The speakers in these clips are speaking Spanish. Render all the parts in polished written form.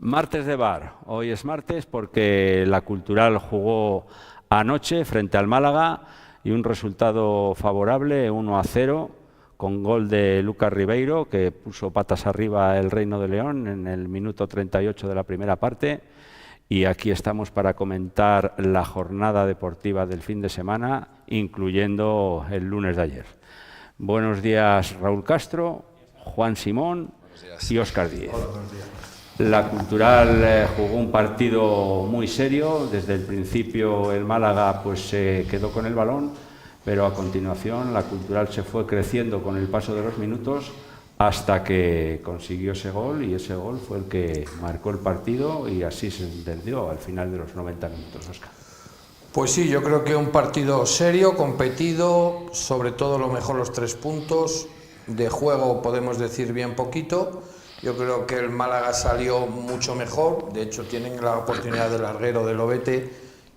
Martes de bar. Hoy es martes porque la Cultural jugó anoche frente al Málaga y un resultado favorable, 1-0, con gol de Lucas Ribeiro, que puso patas arriba el Reino de León en el minuto 38 de la primera parte. Y aquí estamos para comentar la jornada deportiva del fin de semana, incluyendo el lunes de ayer. Buenos días, Raúl Castro, Juan Simón y Óscar Díez. Hola, buenos días. La Cultural jugó un partido muy serio. Desde el principio el Málaga pues se quedó con el balón, pero a continuación la Cultural se fue creciendo con el paso de los minutos hasta que consiguió ese gol, y ese gol fue el que marcó el partido y así se entendió al final de los 90 minutos. Óscar. Pues sí, yo creo que un partido serio, competido, sobre todo lo mejor los 3 puntos. De juego podemos decir bien poquito. Yo creo que el Málaga salió mucho mejor. De hecho, tienen la oportunidad del larguero de Lobete,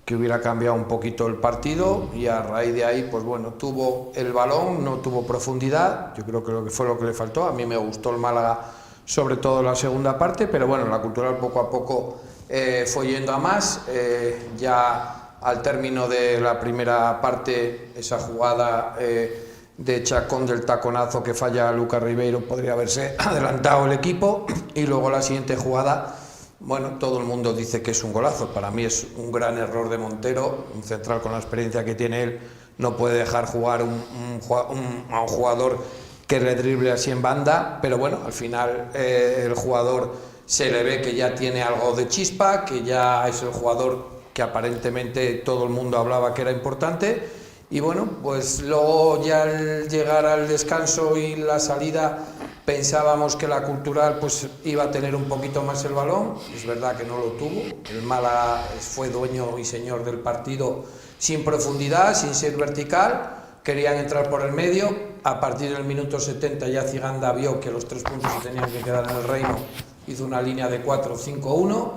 que hubiera cambiado un poquito el partido, y a raíz de ahí, pues bueno, tuvo el balón, no tuvo profundidad. Yo creo que fue lo que le faltó. A mí me gustó el Málaga, sobre todo la segunda parte, pero bueno, la Cultural poco a poco fue yendo a más. Ya al término de la primera parte, esa jugada de Chacón del taconazo que falla Lucas Ribeiro, podría haberse adelantado el equipo, y luego la siguiente jugada, bueno, todo el mundo dice que es un golazo. Para mí es un gran error de Montero, un central con la experiencia que tiene él, no puede dejar jugar a un jugador que le drible así en banda, pero bueno, al final el jugador se le ve que ya tiene algo de chispa, que ya es el jugador que aparentemente todo el mundo hablaba que era importante. Y bueno, pues luego ya al llegar al descanso y la salida pensábamos que la Cultural pues iba a tener un poquito más el balón. Es verdad que no lo tuvo. El Málaga fue dueño y señor del partido sin profundidad, sin ser vertical. Querían entrar por el medio. A partir del minuto 70 ya Ziganda vio que los 3 puntos se tenían que quedar en el Reino. Hizo una línea de 4-5-1.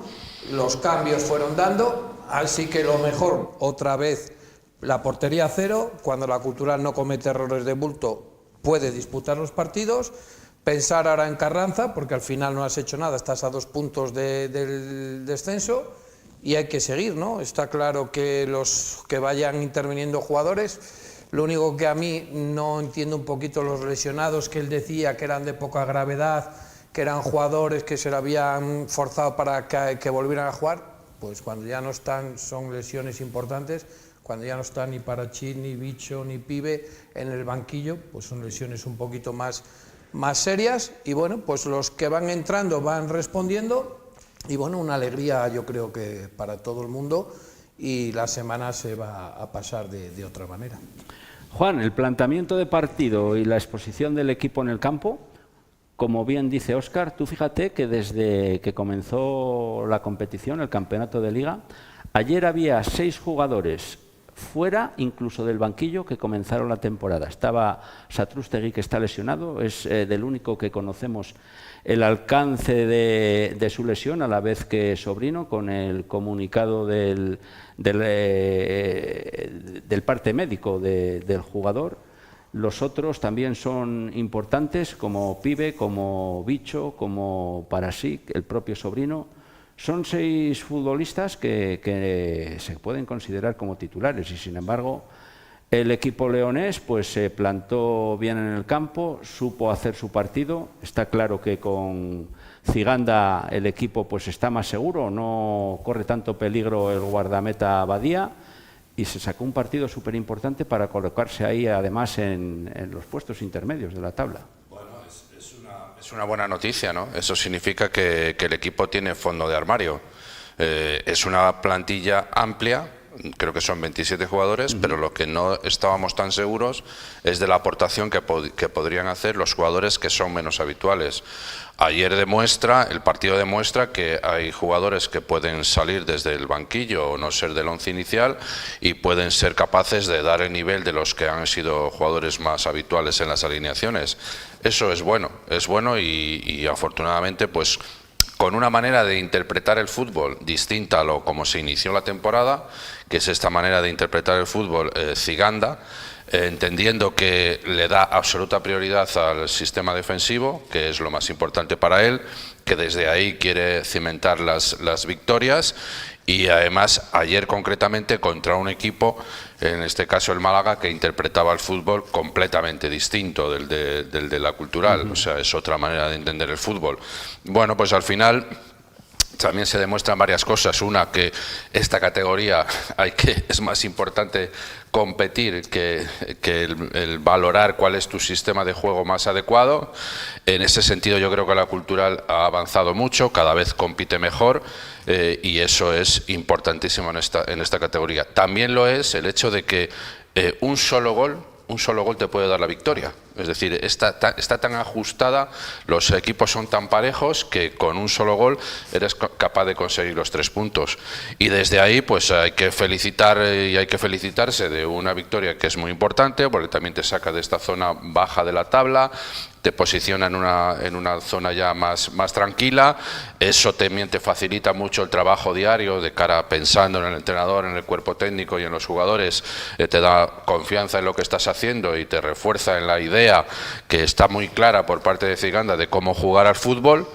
Los cambios fueron dando. Así que lo mejor, otra vez, la portería cero. Cuando la Cultural no comete errores de bulto, puede disputar los partidos. Pensar ahora en Carranza, porque al final no has hecho nada, estás a 2 puntos del descenso y hay que seguir, ¿no? Está claro que los que vayan interviniendo jugadores. Lo único que a mí no entiendo un poquito los lesionados, que él decía que eran de poca gravedad, que eran jugadores que se le habían forzado para que volvieran a jugar. Pues cuando ya no están, son lesiones importantes. Cuando ya no está ni Parachín, ni Bicho, ni Pibe en el banquillo, pues son lesiones un poquito más serias. Y bueno, pues los que van entrando van respondiendo. Y bueno, una alegría yo creo que para todo el mundo, y la semana se va a pasar de otra manera. Juan, el planteamiento de partido y la exposición del equipo en el campo, como bien dice Óscar, tú fíjate que desde que comenzó la competición, el campeonato de Liga, ayer había 6 jugadores fuera, incluso del banquillo, que comenzaron la temporada. Estaba Satrústegui, que está lesionado, es del único que conocemos el alcance de su lesión, a la vez que Sobrino, con el comunicado del parte médico del jugador. Los otros también son importantes, como Pibe, como Bicho, como Parasic, el propio Sobrino. Son 6 futbolistas que se pueden considerar como titulares, y sin embargo el equipo leonés pues se plantó bien en el campo, supo hacer su partido. Está claro que con Ziganda el equipo pues está más seguro, no corre tanto peligro el guardameta Badía, y se sacó un partido súper importante para colocarse ahí además en los puestos intermedios de la tabla. Es una buena noticia, ¿no? Eso significa que el equipo tiene fondo de armario. Es una plantilla amplia, creo que son 27 jugadores, pero lo que no estábamos tan seguros es de la aportación que podrían hacer los jugadores que son menos habituales. Ayer el partido demuestra que hay jugadores que pueden salir desde el banquillo o no ser del once inicial y pueden ser capaces de dar el nivel de los que han sido jugadores más habituales en las alineaciones. Eso es bueno y afortunadamente pues con una manera de interpretar el fútbol distinta a lo como se inició la temporada, que es esta manera de interpretar el fútbol Ziganda, entendiendo que le da absoluta prioridad al sistema defensivo, que es lo más importante para él, que desde ahí quiere cimentar las victorias. Y además ayer concretamente contra un equipo, en este caso el Málaga, que interpretaba el fútbol completamente distinto del de la Cultural. O sea, es otra manera de entender el fútbol. Bueno, pues al final también se demuestran varias cosas. Una, que esta categoría es más importante competir que el valorar cuál es tu sistema de juego más adecuado. En ese sentido yo creo que la Cultural ha avanzado mucho, cada vez compite mejor, y eso es importantísimo en esta categoría. También lo es el hecho de que un solo gol te puede dar la victoria. Es decir, está tan ajustada, los equipos son tan parejos que con un solo gol eres capaz de conseguir los 3 puntos. Y desde ahí pues hay que felicitarse de una victoria que es muy importante, porque también te saca de esta zona baja de la tabla, te posiciona en una zona ya más tranquila. Eso también te facilita mucho el trabajo diario de cara, pensando en el entrenador, en el cuerpo técnico y en los jugadores. Te da confianza en lo que estás haciendo y te refuerza en la idea que está muy clara por parte de Ciganda de cómo jugar al fútbol.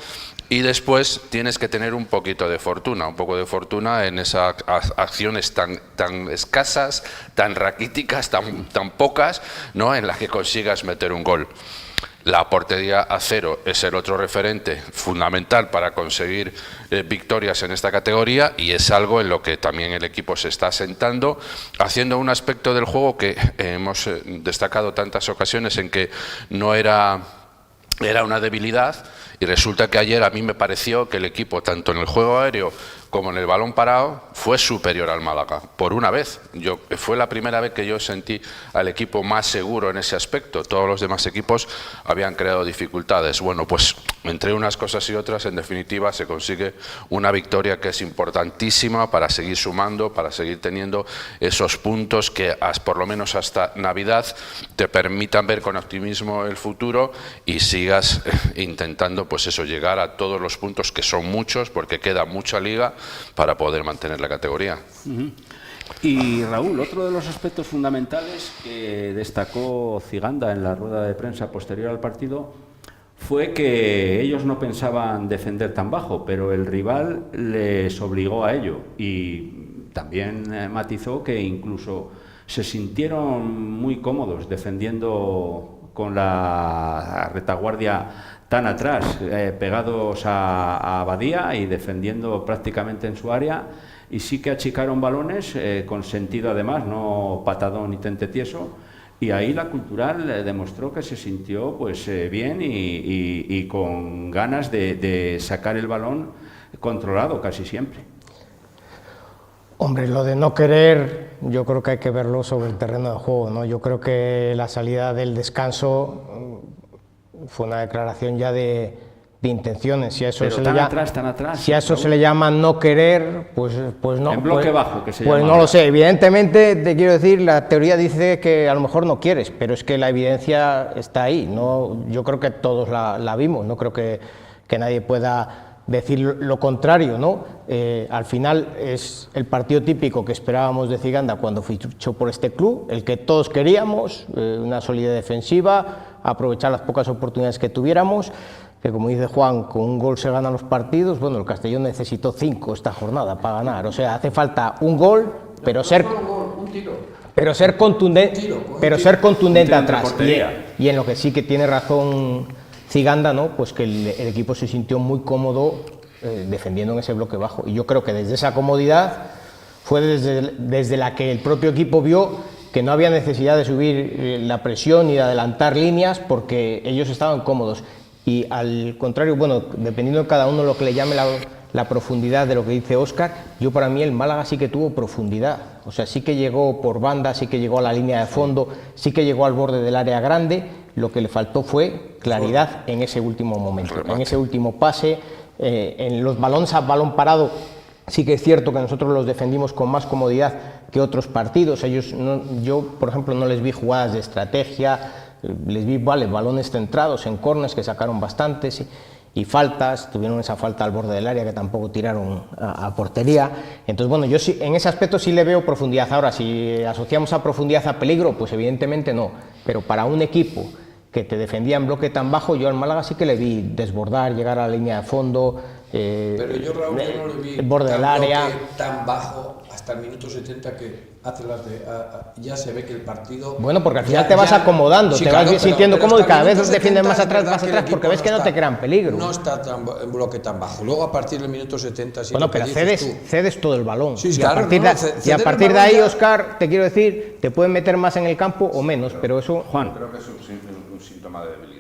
Y después tienes que tener un poquito de fortuna, en esas acciones tan escasas, tan raquíticas, tan pocas, ¿no?, en las que consigas meter un gol. La portería a cero es el otro referente fundamental para conseguir victorias en esta categoría, y es algo en lo que también el equipo se está asentando, haciendo un aspecto del juego que hemos destacado tantas ocasiones en que no era una debilidad, y resulta que ayer a mí me pareció que el equipo, tanto en el juego aéreo como en el balón parado, fue superior al Málaga, por una vez. Fue la primera vez que yo sentí al equipo más seguro en ese aspecto. Todos los demás equipos habían creado dificultades. Bueno, pues entre unas cosas y otras, en definitiva, se consigue una victoria que es importantísima para seguir sumando, para seguir teniendo esos puntos que por lo menos hasta Navidad te permitan ver con optimismo el futuro y sigas intentando, pues eso, llegar a todos los puntos, que son muchos, porque queda mucha liga, para poder mantener la categoría. Y Raúl, otro de los aspectos fundamentales que destacó Ciganda en la rueda de prensa posterior al partido fue que ellos no pensaban defender tan bajo, pero el rival les obligó a ello, y también matizó que incluso se sintieron muy cómodos defendiendo con la retaguardia tan atrás, pegados a Badía y defendiendo prácticamente en su área, y sí que achicaron balones con sentido, además, no patadón ni tente tieso, y ahí la Cultural demostró que se sintió pues bien y con ganas de sacar el balón controlado casi siempre. Hombre, lo de no querer, yo creo que hay que verlo sobre el terreno de juego, ¿no? Yo creo que la salida del descanso fue una declaración ya de intenciones. Si a eso, si a eso se le llama no querer, pues no. En bloque bajo, que se llama. Pues no lo sé. Evidentemente, te quiero decir, la teoría dice que a lo mejor no quieres, pero es que la evidencia está ahí, ¿no? Yo creo que todos la vimos, no creo que nadie pueda decir lo contrario, ¿no? Al final es el partido típico que esperábamos de Ciganda cuando fichó por este club, el que todos queríamos, una solidez defensiva, aprovechar las pocas oportunidades que tuviéramos, que como dice Juan, con un gol se ganan los partidos. Bueno, el Castellón necesitó 5 esta jornada para ganar, o sea, hace falta un gol, pero ser contundente atrás, y en lo que sí que tiene razón Ciganda, ¿no? Pues que el equipo se sintió muy cómodo defendiendo en ese bloque bajo, y yo creo que desde esa comodidad fue desde la que el propio equipo vio que no había necesidad de subir la presión y de adelantar líneas, porque ellos estaban cómodos. Y al contrario, bueno, dependiendo de cada uno lo que le llame la profundidad de lo que dice Óscar, yo para mí el Málaga sí que tuvo profundidad, o sea, sí que llegó por banda, sí que llegó a la línea de fondo, sí que llegó al borde del área grande. Lo que le faltó fue claridad en ese último momento, en ese último pase, en los balones a balón parado. Sí que es cierto que nosotros los defendimos con más comodidad que otros partidos. Yo, por ejemplo, no les vi jugadas de estrategia, les vi balones centrados en córneres que sacaron bastantes, y faltas, tuvieron esa falta al borde del área que tampoco tiraron a portería. Entonces, bueno, yo sí, en ese aspecto sí le veo profundidad. Ahora, si asociamos a profundidad a peligro, pues evidentemente no, pero para un equipo que te defendía en bloque tan bajo. Yo al Málaga sí que le vi desbordar, llegar a la línea de fondo. Pero yo, Raúl, yo no le vi el borde del área tan bajo hasta el minuto 70 que hace las de... ya se ve que el partido... Bueno, porque al final te vas acomodando, sí, te claro, vas sintiendo pero cómodo y cada vez hasta el defiendes minuto más atrás, 70 porque ves que no te crean peligro. No está en bloque tan bajo. Luego a partir del minuto 70... Bueno, pero cedes todo el balón. Sí, y claro, a partir de ahí, Óscar, te quiero decir, te pueden meter más en el campo o menos, pero eso... Juan. Creo que es un síntoma de debilidad.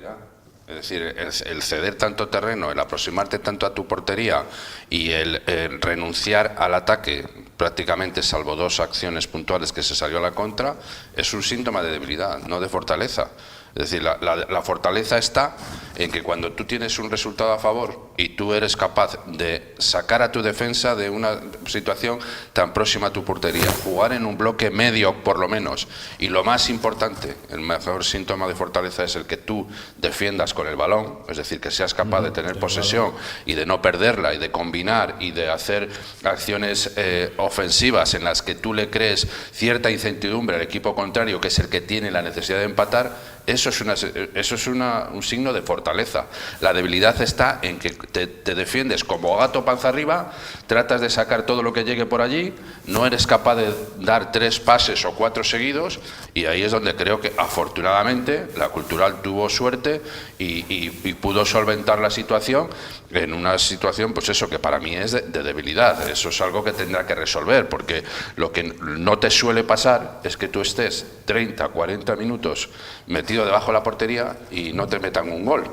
Es decir, el ceder tanto terreno, el aproximarte tanto a tu portería y el renunciar al ataque, prácticamente salvo 2 acciones puntuales que se salió a la contra, es un síntoma de debilidad, no de fortaleza. Es decir, la fortaleza está en que cuando tú tienes un resultado a favor y tú eres capaz de sacar a tu defensa de una situación tan próxima a tu portería, jugar en un bloque medio por lo menos, y lo más importante, el mejor síntoma de fortaleza es el que tú defiendas con el balón, es decir, que seas capaz de tener posesión y de no perderla y de combinar y de hacer acciones ofensivas en las que tú le crees cierta incertidumbre al equipo contrario, que es el que tiene la necesidad de empatar. Eso es un signo de fortaleza. La debilidad está en que te defiendes como gato panza arriba, tratas de sacar todo lo que llegue por allí, no eres capaz de dar 3 pases o 4 seguidos, y ahí es donde creo que afortunadamente la Cultural tuvo suerte y pudo solventar la situación en una situación, pues eso, que para mí es de debilidad. Eso es algo que tendrá que resolver, porque lo que no te suele pasar es que tú estés 30, 40 minutos metido debajo de la portería y no te metan un gol.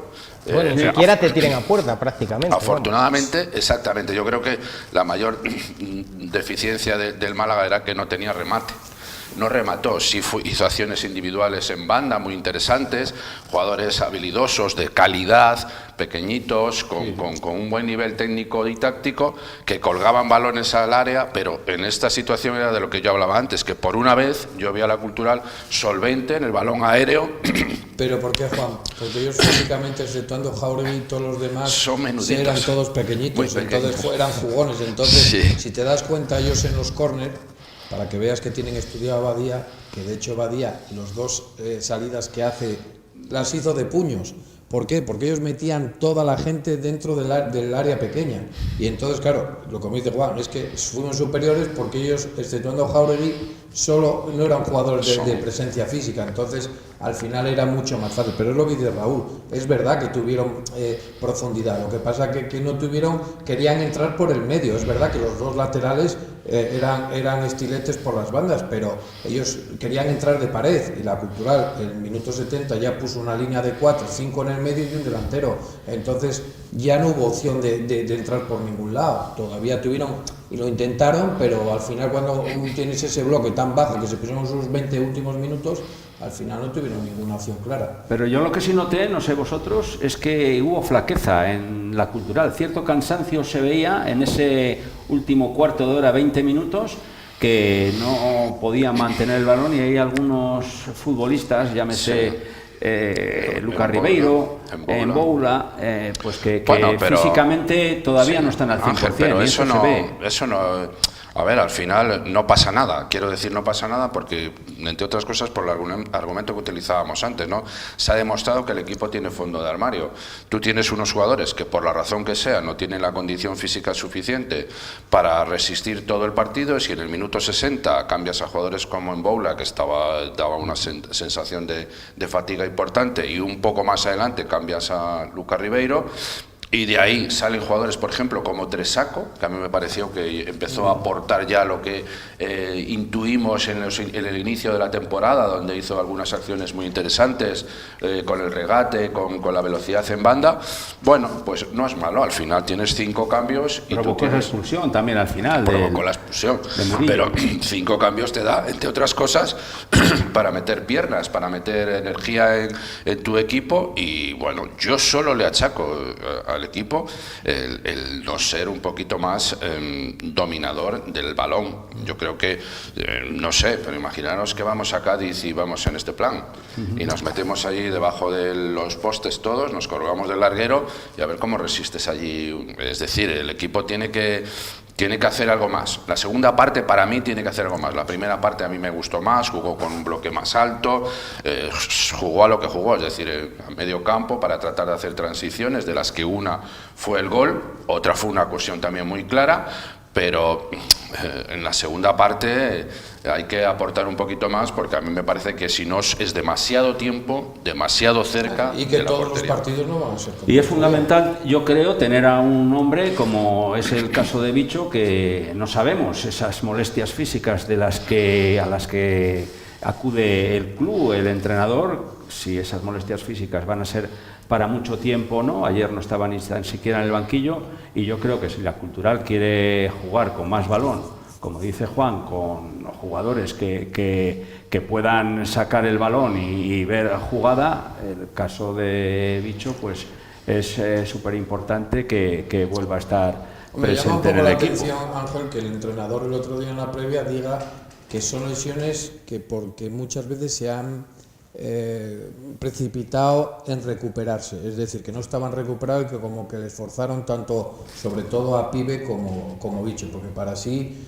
Bueno, ni siquiera te tiren a puerta prácticamente. Afortunadamente, vamos. Exactamente. Yo creo que la mayor deficiencia del Málaga era que no tenía remate. No remató, sí hizo acciones individuales en banda muy interesantes, jugadores habilidosos, de calidad, pequeñitos, con un buen nivel técnico y táctico, que colgaban balones al área, pero en esta situación era de lo que yo hablaba antes, que por una vez yo vi a la Cultural solvente en el balón aéreo. ¿Pero por qué, Juan? Porque ellos físicamente, exceptuando Jauregui y todos los demás, son menuditos, eran todos pequeñitos, entonces eran jugones. Entonces, sí, si te das cuenta, ellos en los córner, para que veas que tienen estudiado a Badía, que de hecho Badía, los 2 salidas que hace, las hizo de puños. ¿Por qué? Porque ellos metían toda la gente dentro del área pequeña. Y entonces, claro, lo que me dice Juan, es que fuimos superiores porque ellos, exceptuando Jauregui, solo no eran jugadores de presencia física. Entonces, al final era mucho más fácil. Pero es lo que dice Raúl, es verdad que tuvieron profundidad. Lo que pasa que no tuvieron, querían entrar por el medio. Es verdad que los 2 laterales eran estiletes por las bandas, pero ellos querían entrar de pared, y la Cultural en el minuto 70 ya puso una línea de 4, 5 en el medio y un delantero. Entonces ya no hubo opción de entrar por ningún lado. Todavía tuvieron y lo intentaron, pero al final, cuando tienes ese bloque tan bajo que se pusieron sus 20 últimos minutos, al final no tuvieron ninguna opción clara. Pero yo lo que sí noté, no sé vosotros, es que hubo flaqueza en la Cultural. Cierto cansancio se veía en ese último cuarto de hora, 20 minutos, que no podían mantener el balón, y hay algunos futbolistas, llámese Lucas Ribeiro, en Boula, pues que bueno, pero, físicamente todavía no están al 100%. Ángel, pero y eso no, se ve. Eso no... A ver, al final no pasa nada. Quiero decir, no pasa nada porque, entre otras cosas, por el argumento que utilizábamos antes, ¿no? Se ha demostrado que el equipo tiene fondo de armario. Tú tienes unos jugadores que, por la razón que sea, no tienen la condición física suficiente para resistir todo el partido. Si en el minuto 60 cambias a jugadores como en Boula, que daba una sensación de fatiga importante, y un poco más adelante cambias a Lucas Ribeiro, y de ahí salen jugadores, por ejemplo, como Tresaco, que a mí me pareció que empezó a aportar ya lo que intuimos en el inicio de la temporada, donde hizo algunas acciones muy interesantes, con el regate, con la velocidad en banda. Bueno, pues no es malo, al final tienes 5 cambios y provocó la expulsión también al final. Provocó la expulsión, pero 5 cambios te da, entre otras cosas, para meter piernas, para meter energía en tu equipo. Y bueno, yo solo le achaco a al equipo el no ser un poquito más dominador del balón. Yo creo que, no sé, pero imaginaros que vamos a Cádiz y vamos en este plan y nos metemos allí debajo de los postes todos, nos colgamos del larguero y a ver cómo resistes allí. Es decir, el equipo tiene que hacer algo más. La segunda parte para mí tiene que hacer algo más. La primera parte a mí me gustó más, jugó con un bloque más alto, jugó a lo que jugó, es decir, a medio campo para tratar de hacer transiciones, de las que una fue el gol, otra fue una ocasión también muy clara, pero en la segunda parte hay que aportar un poquito más, porque a mí me parece que si no es demasiado tiempo, demasiado cerca y que de la todos portería. los partidos no van a ser como Y es fundamental, yo creo, tener a un hombre, como es el caso de Bicho, que no sabemos esas molestias físicas a las que acude el club, el entrenador, si esas molestias físicas van a ser para mucho tiempo o no. Ayer no estaba ni tan siquiera en el banquillo, y yo creo que si la Cultural quiere jugar con más balón, como dice Juan, con jugadores que puedan sacar el balón y ver jugada, el caso de Bicho pues es súper importante que vuelva a estar presente en el equipo. Me llama un poco la atención, Ángel, que el entrenador el otro día en la previa diga que son lesiones que porque muchas veces se han precipitado en recuperarse, es decir, que no estaban recuperados y que como que les forzaron tanto, sobre todo a Pibe como Bicho, porque para sí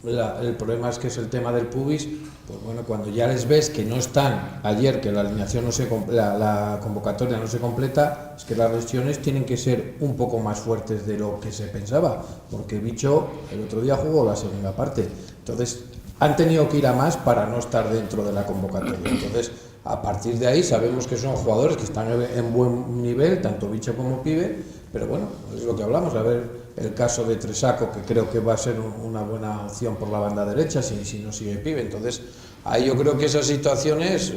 el problema es que es el tema del pubis. Pues bueno, cuando ya les ves que no están ayer, que la alineación la convocatoria no se completa, es que las lesiones tienen que ser un poco más fuertes de lo que se pensaba, porque Bicho el otro día jugó la segunda parte, entonces han tenido que ir a más para no estar dentro de la convocatoria. Entonces, a partir de ahí sabemos que son jugadores que están en buen nivel, tanto Bicho como Pibe, pero bueno, es lo que hablamos, a ver el caso de Tresaco, que creo que va a ser una buena opción por la banda derecha si no sigue Pibe. Entonces, ahí yo creo que esas situaciones,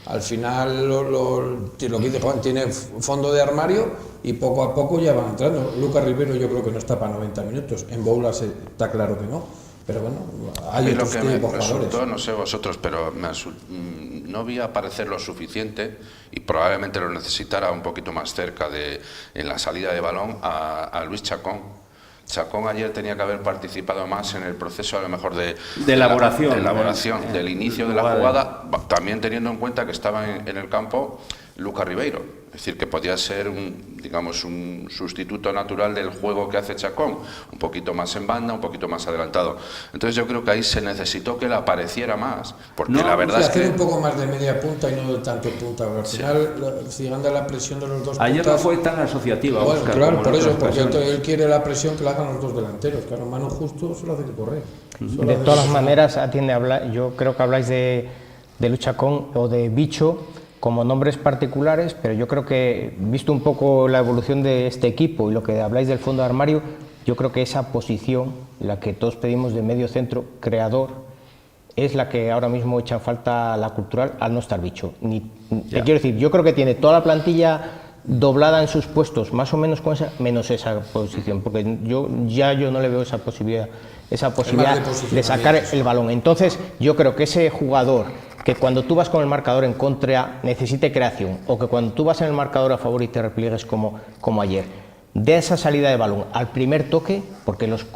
al final, lo que dice Juan, tiene fondo de armario y poco a poco ya van entrando. Lucas Rivero yo creo que no está para 90 minutos, en Boulas está claro que no. Pero bueno, hay otros lo que me jugadores. resultó, no sé vosotros, pero no vi aparecer lo suficiente, y probablemente lo necesitara un poquito más cerca en la salida de balón, a Luis Chacón. Chacón ayer tenía que haber participado más en el proceso, a lo mejor de elaboración del inicio de la jugada, también teniendo en cuenta que estaba en el campo Lucas Ribeiro. Es decir, que podía ser un sustituto natural del juego que hace Chacón, un poquito más en banda, un poquito más adelantado. Entonces yo creo que ahí se necesitó que él apareciera más, porque la verdad es que hacer un poco más de media punta y no de tanto punta. Al final, si anda la presión de los dos ayer puntas, no fue tan asociativa. bueno, Óscar, claro, como por en eso, otras porque ocasiones. él quiere la presión que la hagan los dos delanteros. Claro, Manu justo solo hace que correr. De todas las maneras, atiende a hablar, yo creo que habláis de Luchacón o de Bicho como nombres particulares, pero yo creo que, visto un poco la evolución de este equipo y lo que habláis del fondo de armario, yo creo que esa posición, la que todos pedimos de medio centro creador, es la que ahora mismo echa falta a la Cultural al no estar Bicho. Te quiero decir, yo creo que tiene toda la plantilla doblada en sus puestos, más o menos con esa, menos esa posición, porque yo no le veo esa posibilidad de sacar el balón. Entonces, yo creo que ese jugador que cuando tú vas con el marcador en contra necesite creación, o que cuando tú vas en el marcador a favor y te repliegues como ayer, de esa salida de balón al primer toque, porque los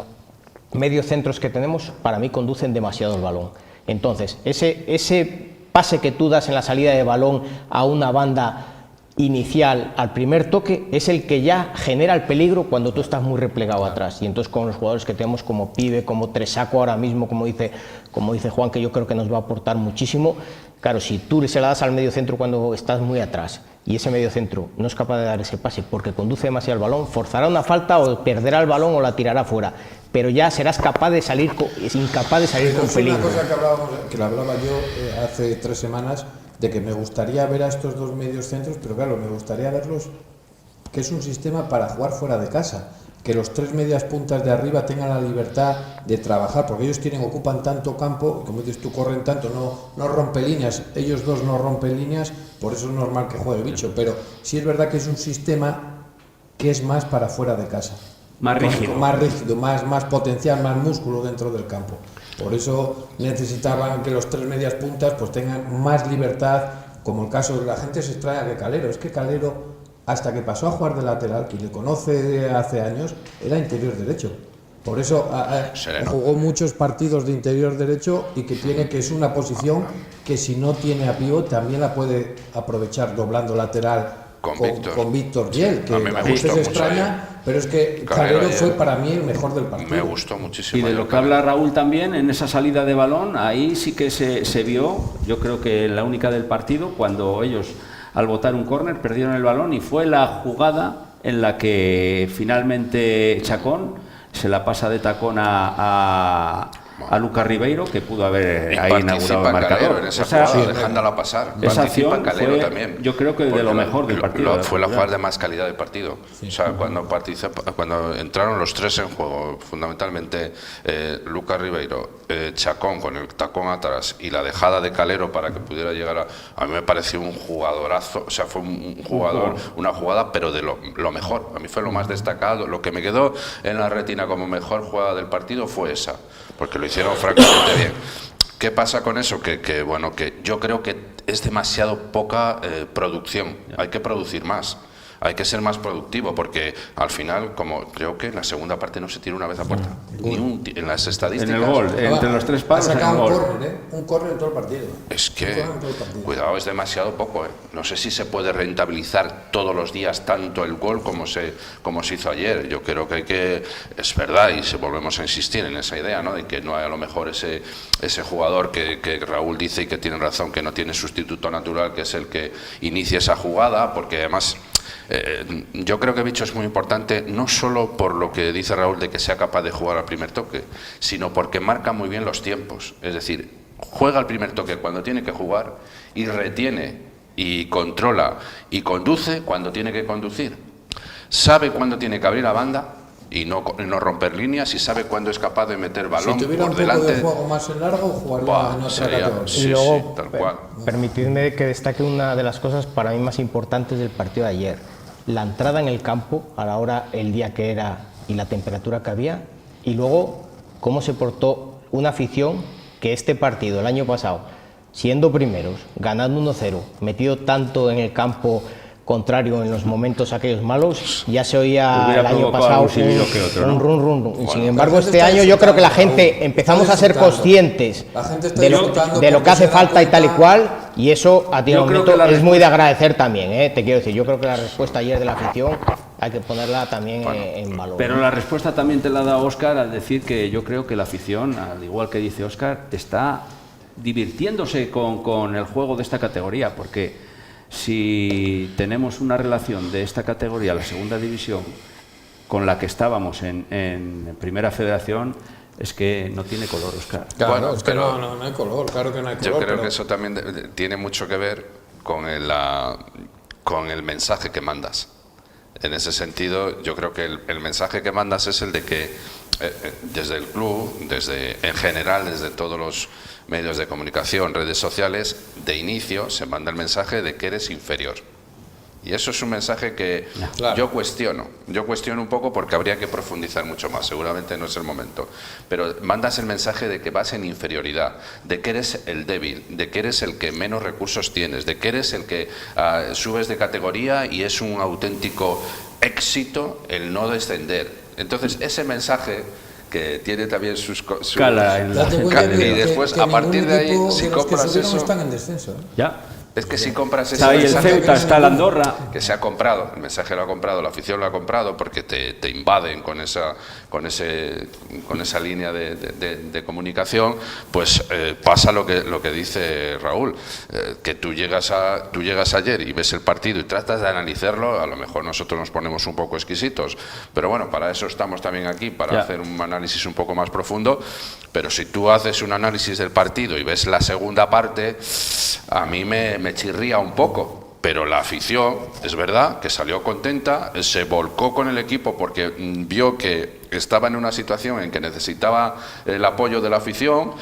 medios centros que tenemos para mí conducen demasiado el balón. Entonces, ese pase que tú das en la salida de balón a una banda inicial al primer toque es el que ya genera el peligro cuando tú estás muy replegado atrás, y entonces con los jugadores que tenemos como Pibe, como Tresaco ahora mismo, como dice Juan, que yo creo que nos va a aportar muchísimo. Claro, si tú se la das al medio centro cuando estás muy atrás y ese medio centro no es capaz de dar ese pase porque conduce demasiado el balón, forzará una falta o perderá el balón o la tirará fuera, pero ya serás capaz de salir incapaz de salir con peligro. Es una cosa que la hablaba yo hace 3 semanas, de que me gustaría ver a estos dos medios centros, pero claro, me gustaría verlos, que es un sistema para jugar fuera de casa, que los 3 medias puntas de arriba tengan la libertad de trabajar, porque ellos ocupan tanto campo, como dices tú, corren tanto, no rompen líneas, ellos dos no rompen líneas, por eso es normal que juegue Bicho, pero sí es verdad que es un sistema que es más para fuera de casa. Más rígido, más potencial, más músculo dentro del campo. Por eso necesitaban que los 3 medias puntas pues tengan más libertad, como el caso de la gente se extraña de Calero. Es que Calero hasta que pasó a jugar de lateral, quien le conoce hace años, era interior derecho. Por eso jugó muchos partidos de interior derecho y que es una posición que si no tiene a pívot también la puede aprovechar doblando lateral con Víctor Yel, que a veces extraña, pero es que Calero fue para mí el mejor del partido. Me gustó muchísimo. Y de lo que habla Raúl también, en esa salida de balón, ahí sí que se vio, yo creo que la única del partido, cuando ellos al botar un córner perdieron el balón y fue la jugada en la que finalmente Chacón se la pasa de tacón a Lucas Ribeiro, que pudo haber ahí inaugurado el marcador. En esa jugada, dejándola pasar. Esa acción Calero fue, también, yo creo que de lo mejor del partido. Fue la jugada de más calidad del partido. O sea, cuando entraron los tres en juego, fundamentalmente Lucas Ribeiro, Chacón con el tacón atrás y la dejada de Calero para que pudiera llegar a mí me pareció un jugadorazo. O sea, fue un jugador, una jugada, pero de lo mejor. A mí fue lo más destacado. Lo que me quedó en la retina como mejor jugada del partido fue esa, porque lo hicieron francamente bien. ¿Qué pasa con eso? Que bueno, que yo creo que es demasiado poca producción. Hay que producir más. Hay que ser más productivo, porque al final, como creo que en la segunda parte no se tira una vez a puerta. En las estadísticas. En el gol, entre los tres palos. Ha sacado un córner en todo el partido. Es que, cuidado, es demasiado poco. No sé si se puede rentabilizar todos los días tanto el gol como se hizo ayer. Yo creo que es verdad, y volvemos a insistir en esa idea, ¿no? De que no hay a lo mejor ese jugador que Raúl dice, y que tiene razón, que no tiene sustituto natural, que es el que inicia esa jugada, porque además yo creo que Bicho es muy importante, no solo por lo que dice Raúl de que sea capaz de jugar al primer toque, sino porque marca muy bien los tiempos. Es decir, juega al primer toque cuando tiene que jugar y retiene y controla y conduce cuando tiene que conducir. Sabe cuándo tiene que abrir la banda y no romper líneas, y sabe cuándo es capaz de meter balón si tuviera por un poco delante. De juego más en largo, jugaría en otra categoría. Sí, y luego, sí, tal cual. Permitidme que destaque una de las cosas para mí más importantes del partido de ayer: la entrada en el campo a la hora, el día que era y la temperatura que había, y luego cómo se portó una afición que este partido el año pasado, siendo primeros, ganando 1-0, metido tanto en el campo contrario en los momentos aquellos malos, ya se oía el año pasado un run. Y sin embargo, este año yo creo que la gente empezamos a ser conscientes de lo que hace falta y tal y cual, y eso a ti es muy de agradecer también, te quiero decir. Yo creo que la respuesta ayer de la afición hay que ponerla también en valor. Pero la respuesta también te la da Óscar al decir que yo creo que la afición, al igual que dice Óscar, está divirtiéndose con el juego de esta categoría, porque si tenemos una relación de esta categoría, la segunda división, con la que estábamos en Primera Federación, es que no tiene color, Óscar. Claro, Bueno, es que no hay color, claro que no hay color. Yo creo que eso también tiene mucho que ver con el mensaje que mandas. En ese sentido, yo creo que el mensaje que mandas es el de que desde el club, en general, desde todos los medios de comunicación, redes sociales, de inicio se manda el mensaje de que eres inferior. Y eso es un mensaje que yo cuestiono un poco, porque habría que profundizar mucho más, seguramente no es el momento, pero mandas el mensaje de que vas en inferioridad, de que eres el débil, de que eres el que menos recursos tienes, de que eres el que subes de categoría y es un auténtico éxito el no descender. Entonces ese mensaje, que tiene también sus cala en la y después a partir de ahí, si compras eso, están en descenso, ya. Es que si compras Está ahí el Ceuta, está el Andorra. Que se ha comprado, el mensaje lo ha comprado, la afición lo ha comprado, porque te invaden con esa línea de comunicación, pues pasa lo que dice Raúl, que tú llegas ayer y ves el partido y tratas de analizarlo. A lo mejor nosotros nos ponemos un poco exquisitos, pero bueno, para eso estamos también aquí, para hacer un análisis un poco más profundo. Pero si tú haces un análisis del partido y ves la segunda parte, a mí me chirría un poco. Pero la afición, es verdad, que salió contenta, se volcó con el equipo porque vio que estaba en una situación en que necesitaba el apoyo de la afición,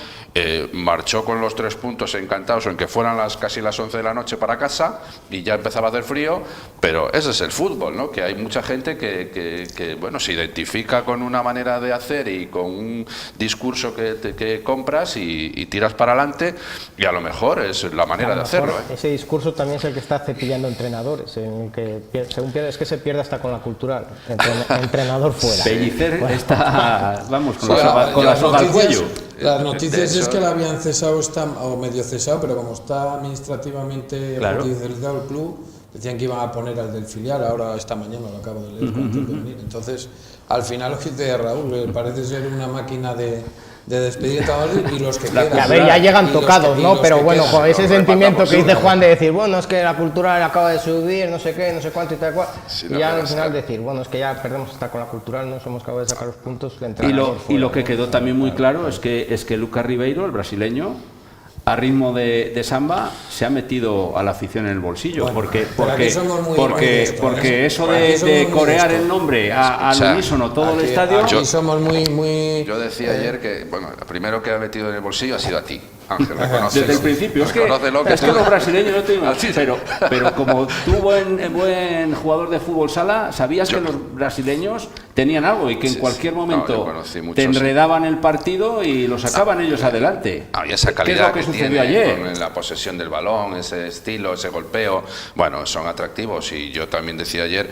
marchó con los 3 puntos encantados en que fueran casi las 11 de la noche para casa y ya empezaba a hacer frío, pero ese es el fútbol, ¿no? Que hay mucha gente que bueno, se identifica con una manera de hacer y con un discurso que compras y tiras para adelante, y a lo mejor es la manera de hacerlo. Ese discurso también es el que está cepillando entrenadores, en el que según pierde, es que se pierde hasta con la cultural, entrenador fuera. Pellicer está, vamos, con Sí, la soga al cuello. Las noticias es que la habían cesado, o medio cesado, pero como está administrativamente judicializado el club, decían que iban a poner al del filial, ahora esta mañana lo acabo de leer antes de venir. Entonces, al final lo que dice Raúl, parece ser una máquina de despedir y los que quedan. A ver, ya llegan tocados, ¿no? Pero bueno, con ese sentimiento que dice Juan de decir, bueno, es que la cultural acaba de subir, no sé qué, no sé cuánto y tal cual. Y ya al final decir, bueno, es que ya perdemos hasta con la cultural, no somos capaces de sacar los puntos. Y lo que quedó también muy claro es que Lucas Ribeiro, el brasileño, a ritmo de samba, se ha metido a la afición en el bolsillo, porque eso de corear el nombre al unísono todo el estadio. Yo decía ayer que, bueno, lo primero que ha metido en el bolsillo ha sido a ti, Ángel, desde el principio. Es que los brasileños no te digo, pero como tú, buen jugador de fútbol sala, sabías que los brasileños tenían algo y que en cualquier momento te enredaban el partido y lo sacaban ellos adelante. Había esa calidad que sucedió ayer, con la posesión del balón, ese estilo, ese golpeo, bueno, son atractivos. Y yo también decía ayer,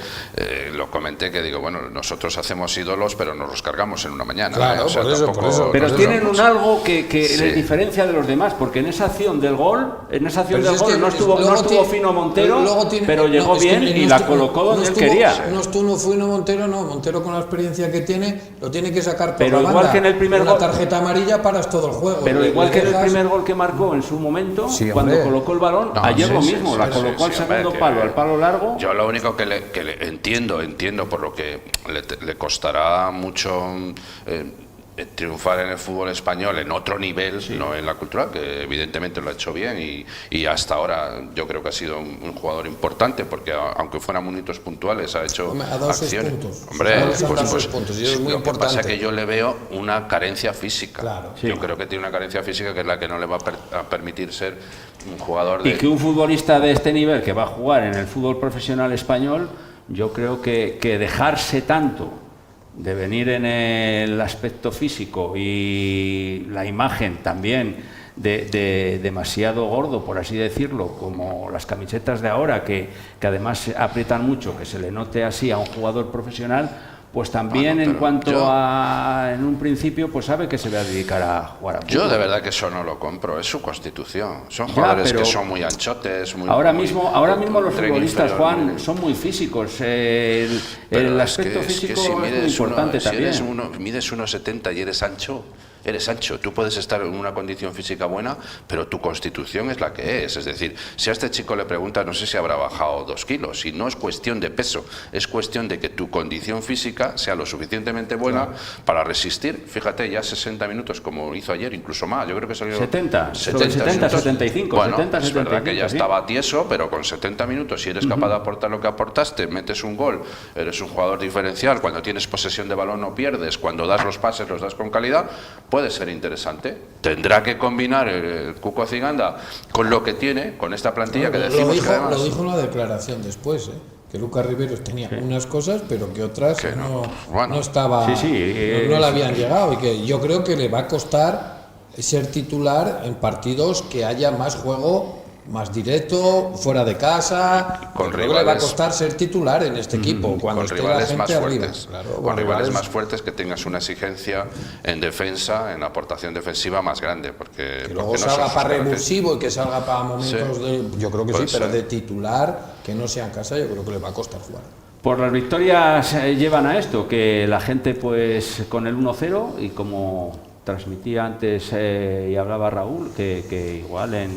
lo comenté, que digo, bueno, nosotros hacemos ídolos, pero nos los cargamos en una mañana. Claro, por eso. Pero tienen un algo que les diferencia de los demás, porque en esa acción del gol, no estuvo fino Montero, pero llegó bien y la colocó donde él quería. No estuvo fino Montero, no. Montero, con la experiencia que tiene, lo tiene que sacar por pero la igual banda. Que en el primer una gol, tarjeta amarilla paras todo el juego. Pero igual que en el primer gol que marcó en su momento, cuando colocó el balón, ayer lo mismo, la colocó al segundo palo, al palo largo. Yo lo único que le entiendo por lo que le costará mucho triunfar en el fútbol español en otro nivel, no en la cultural, que evidentemente lo ha hecho bien y hasta ahora yo creo que ha sido un jugador importante, porque aunque fueran momentos puntuales ha hecho acciones. Hombre, puntos, y es muy lo importante. Que pasa es que yo le veo una carencia física. Claro. Yo creo que tiene una carencia física que es la que no le va a permitir ser un jugador de... Y que un futbolista de este nivel que va a jugar en el fútbol profesional español, yo creo que dejarse tanto de venir en el aspecto físico y la imagen también de demasiado gordo, por así decirlo, como las camisetas de ahora, que además aprietan mucho, que se le note así a un jugador profesional, pues también en un principio pues sabe que se va a dedicar a jugar a fútbol. Yo de verdad que eso no lo compro, es su constitución. Son jugadores que son muy anchotes. Ahora mismo los futbolistas, Juan, son muy físicos. El aspecto físico es muy importante también. Si mides 1,70 y eres ancho, tú puedes estar en una condición física buena, pero tu constitución es la que es. Es decir, si a este chico le preguntas, no sé si habrá bajado 2 kilos, y no es cuestión de peso, es cuestión de que tu condición física sea lo suficientemente buena para resistir, fíjate, ya 60 minutos, como hizo ayer, incluso más, yo creo que salió 70, 75, bueno, 70, es 75, verdad que ya sí. Estaba tieso, pero con 70 minutos, si eres capaz de aportar lo que aportaste, metes un gol, eres un jugador diferencial, cuando tienes posesión de balón no pierdes, cuando das los pases los das con calidad, puede ser interesante. Tendrá que combinar el Cuco Ciganda con lo que tiene, con esta plantilla que decimos que además... Lo dijo en la declaración después, que Lucas Ribeiro tenía unas cosas, pero que otras no estaba, no le habían llegado, y que yo creo que le va a costar ser titular en partidos que haya más juego, más directo, fuera de casa. Con rivales, le va a costar ser titular en este equipo cuando con esté rivales la gente más arriba. fuertes, Claro, con rivales más fuertes, que tengas una exigencia en defensa, en aportación defensiva más grande, porque que luego salga para revulsivo y que salga para momentos yo creo que sí, pero de titular, que no sea en casa, yo creo que le va a costar jugar. Pues las victorias llevan a esto, que la gente pues con el 1-0, y como transmitía antes y hablaba Raúl, que igual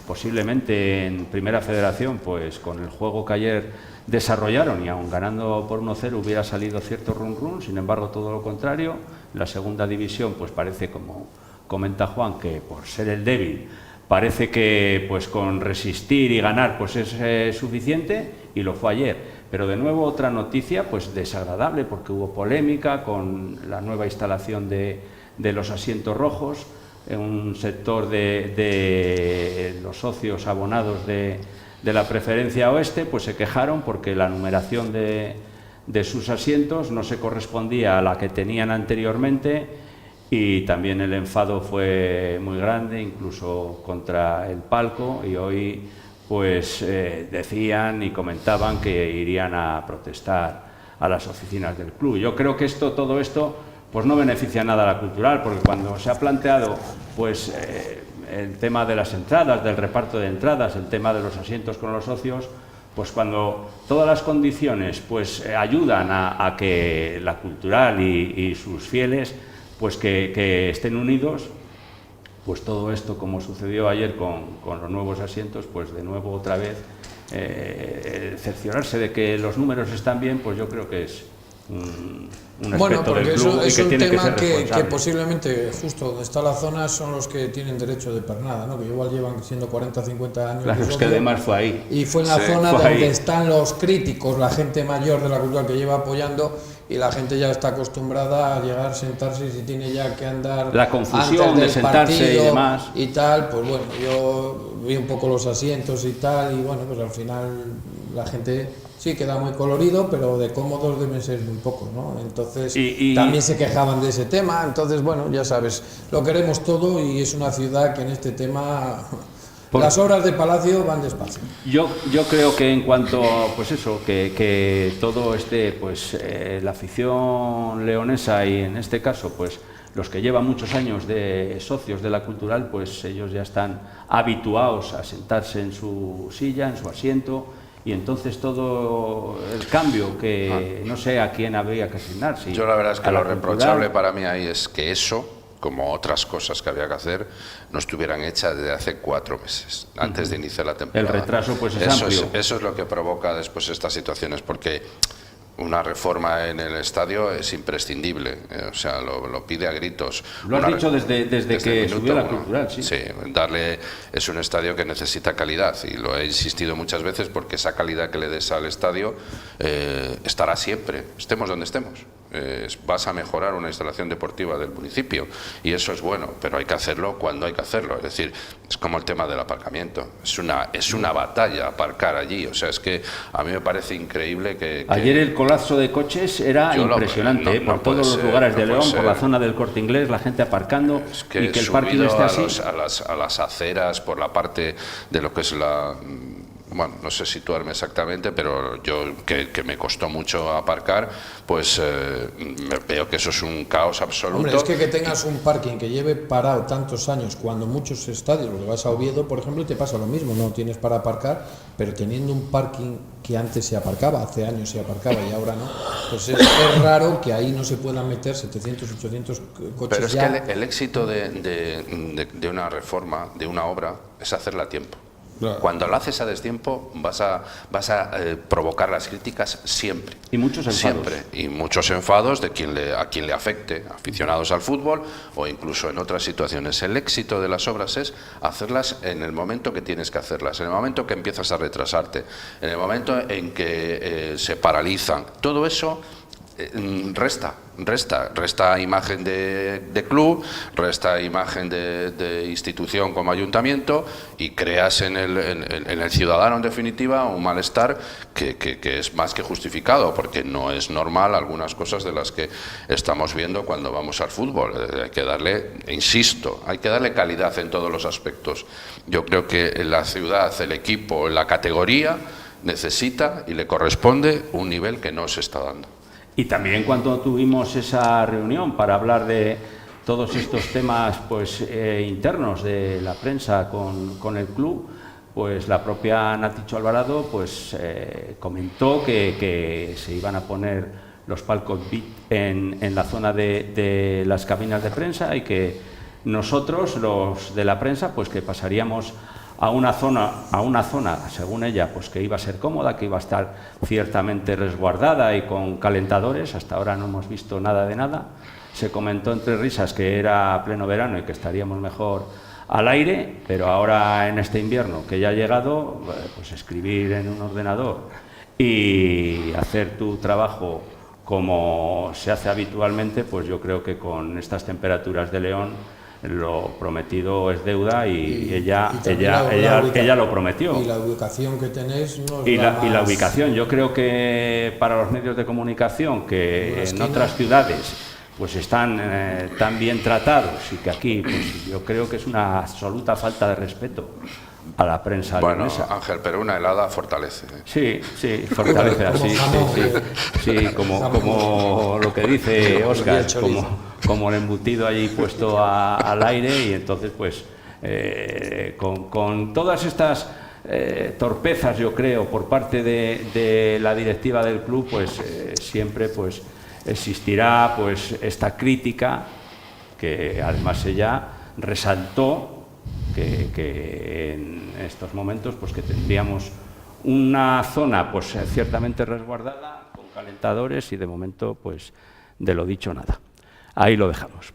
posiblemente en Primera Federación, pues con el juego que ayer desarrollaron y aun ganando por 1-0 hubiera salido cierto run-run, sin embargo todo lo contrario. La segunda división pues parece, como comenta Juan, que por ser el débil parece que pues con resistir y ganar pues es suficiente, y lo fue ayer. Pero de nuevo otra noticia pues desagradable, porque hubo polémica con la nueva instalación de los asientos rojos, en un sector de los socios abonados de la preferencia oeste, pues se quejaron porque la numeración de sus asientos no se correspondía a la que tenían anteriormente, y también el enfado fue muy grande, incluso contra el palco, y hoy pues decían y comentaban que irían a protestar a las oficinas del club. Yo creo que todo esto pues no beneficia nada a la cultural, porque cuando se ha planteado pues el tema de las entradas, del reparto de entradas, el tema de los asientos con los socios, pues cuando todas las condiciones pues ayudan a que la cultural y sus fieles pues que estén unidos, pues todo esto, como sucedió ayer con los nuevos asientos, pues de nuevo otra vez cerciorarse de que los números están bien, pues yo creo que es un aspecto del club es y que un tiene tema que ser responsable. que posiblemente justo donde está la zona son los que tienen derecho de pernada, ¿no? Que igual llevan siendo 40 o 50 años. Claro, es que además fue ahí. Y fue en la zona donde están los críticos, la gente mayor de la cultura que lleva apoyando, y la gente ya está acostumbrada a llegar, sentarse, y si tiene ya que andar la confusión antes del de sentarse y demás y tal, pues bueno, yo vi un poco los asientos y tal, y bueno, pues al final la gente sí queda muy colorido, pero de cómodos deben ser muy pocos, ¿no? Entonces también se quejaban de ese tema. Entonces, bueno, ya sabes, lo queremos todo, y es una ciudad que en este tema las obras de Palacio van despacio. Yo creo que en cuanto, pues eso, que todo pues la afición leonesa, y en este caso, pues los que llevan muchos años de socios de la cultural, pues ellos ya están habituados a sentarse en su silla, en su asiento, y entonces todo el cambio que no sé a quién habría que asignar. Si yo la verdad es que lo reprochable cultural, para mí ahí es que eso, como otras cosas que había que hacer, no estuvieran hechas desde hace 4 meses, antes de iniciar la temporada. El retraso pues es amplio. Eso es lo que provoca después estas situaciones, porque una reforma en el estadio es imprescindible, o sea, lo pide a gritos. Lo has dicho desde que subió la cultural, sí. Sí, es un estadio que necesita calidad, y lo he insistido muchas veces, porque esa calidad que le des al estadio estará siempre, estemos donde estemos. Vas a mejorar una instalación deportiva del municipio, y eso es bueno, pero hay que hacerlo cuando hay que hacerlo. Es decir, es como el tema del aparcamiento, es una batalla aparcar allí. O sea, es que a mí me parece increíble que ayer el colapso de coches era impresionante, por todos los lugares de León, por la zona del Corte Inglés, la gente aparcando, y que el partido esté así. A las aceras, por la parte de lo que es la... Bueno, no sé situarme exactamente, pero yo, que me costó mucho aparcar, pues veo que eso es un caos absoluto. Hombre, es que tengas un parking que lleve parado tantos años, cuando muchos estadios, lo que vas a Oviedo, por ejemplo, y te pasa lo mismo, no tienes para aparcar, pero teniendo un parking que antes se aparcaba, hace años se aparcaba y ahora no, pues es raro que ahí no se puedan meter 700, 800 coches. Pero es ya. que el éxito de una reforma, de una obra, es hacerla a tiempo. Claro. Cuando lo haces a destiempo vas a provocar las críticas siempre. Y muchos enfados. Siempre. Y muchos enfados de a quien le afecte, aficionados al fútbol o incluso en otras situaciones. El éxito de las obras es hacerlas en el momento que tienes que hacerlas, en el momento que empiezas a retrasarte, en el momento en que se paralizan. Todo eso resta imagen de club, resta imagen de institución como ayuntamiento, y creas en el ciudadano, en definitiva, un malestar que es más que justificado, porque no es normal algunas cosas de las que estamos viendo cuando vamos al fútbol. Hay que darle, insisto, hay que darle calidad en todos los aspectos. Yo creo que la ciudad, el equipo, la categoría necesita y le corresponde un nivel que no se está dando. Y también cuando tuvimos esa reunión para hablar de todos estos temas pues internos de la prensa con el club, pues la propia Naticho Alvarado pues comentó que se iban a poner los palcos VIP en la zona de las cabinas de prensa, y que nosotros, los de la prensa, pues que pasaríamos a una zona, según ella, pues que iba a ser cómoda, que iba a estar ciertamente resguardada y con calentadores. Hasta ahora no hemos visto nada de nada. Se comentó entre risas que era pleno verano y que estaríamos mejor al aire, pero ahora en este invierno que ya ha llegado, pues escribir en un ordenador y hacer tu trabajo como se hace habitualmente, pues yo creo que con estas temperaturas de León lo prometido es deuda y ella lo prometió. Y la ubicación que tenéis no y la ubicación, yo creo que para los medios de comunicación que en otras ciudades pues están tan bien tratados y que aquí pues yo creo que es una absoluta falta de respeto a la prensa leonesa. Bueno, Ángel, pero una helada fortalece. Sí, fortalece así, sí, como lo que dice Óscar, como el embutido allí puesto al aire, y entonces pues con todas estas torpezas, yo creo, por parte de la directiva del club, pues siempre pues existirá pues esta crítica que además ella resaltó que en estos momentos pues que tendríamos una zona pues ciertamente resguardada con calentadores y de momento pues de lo dicho nada. Ahí lo dejamos.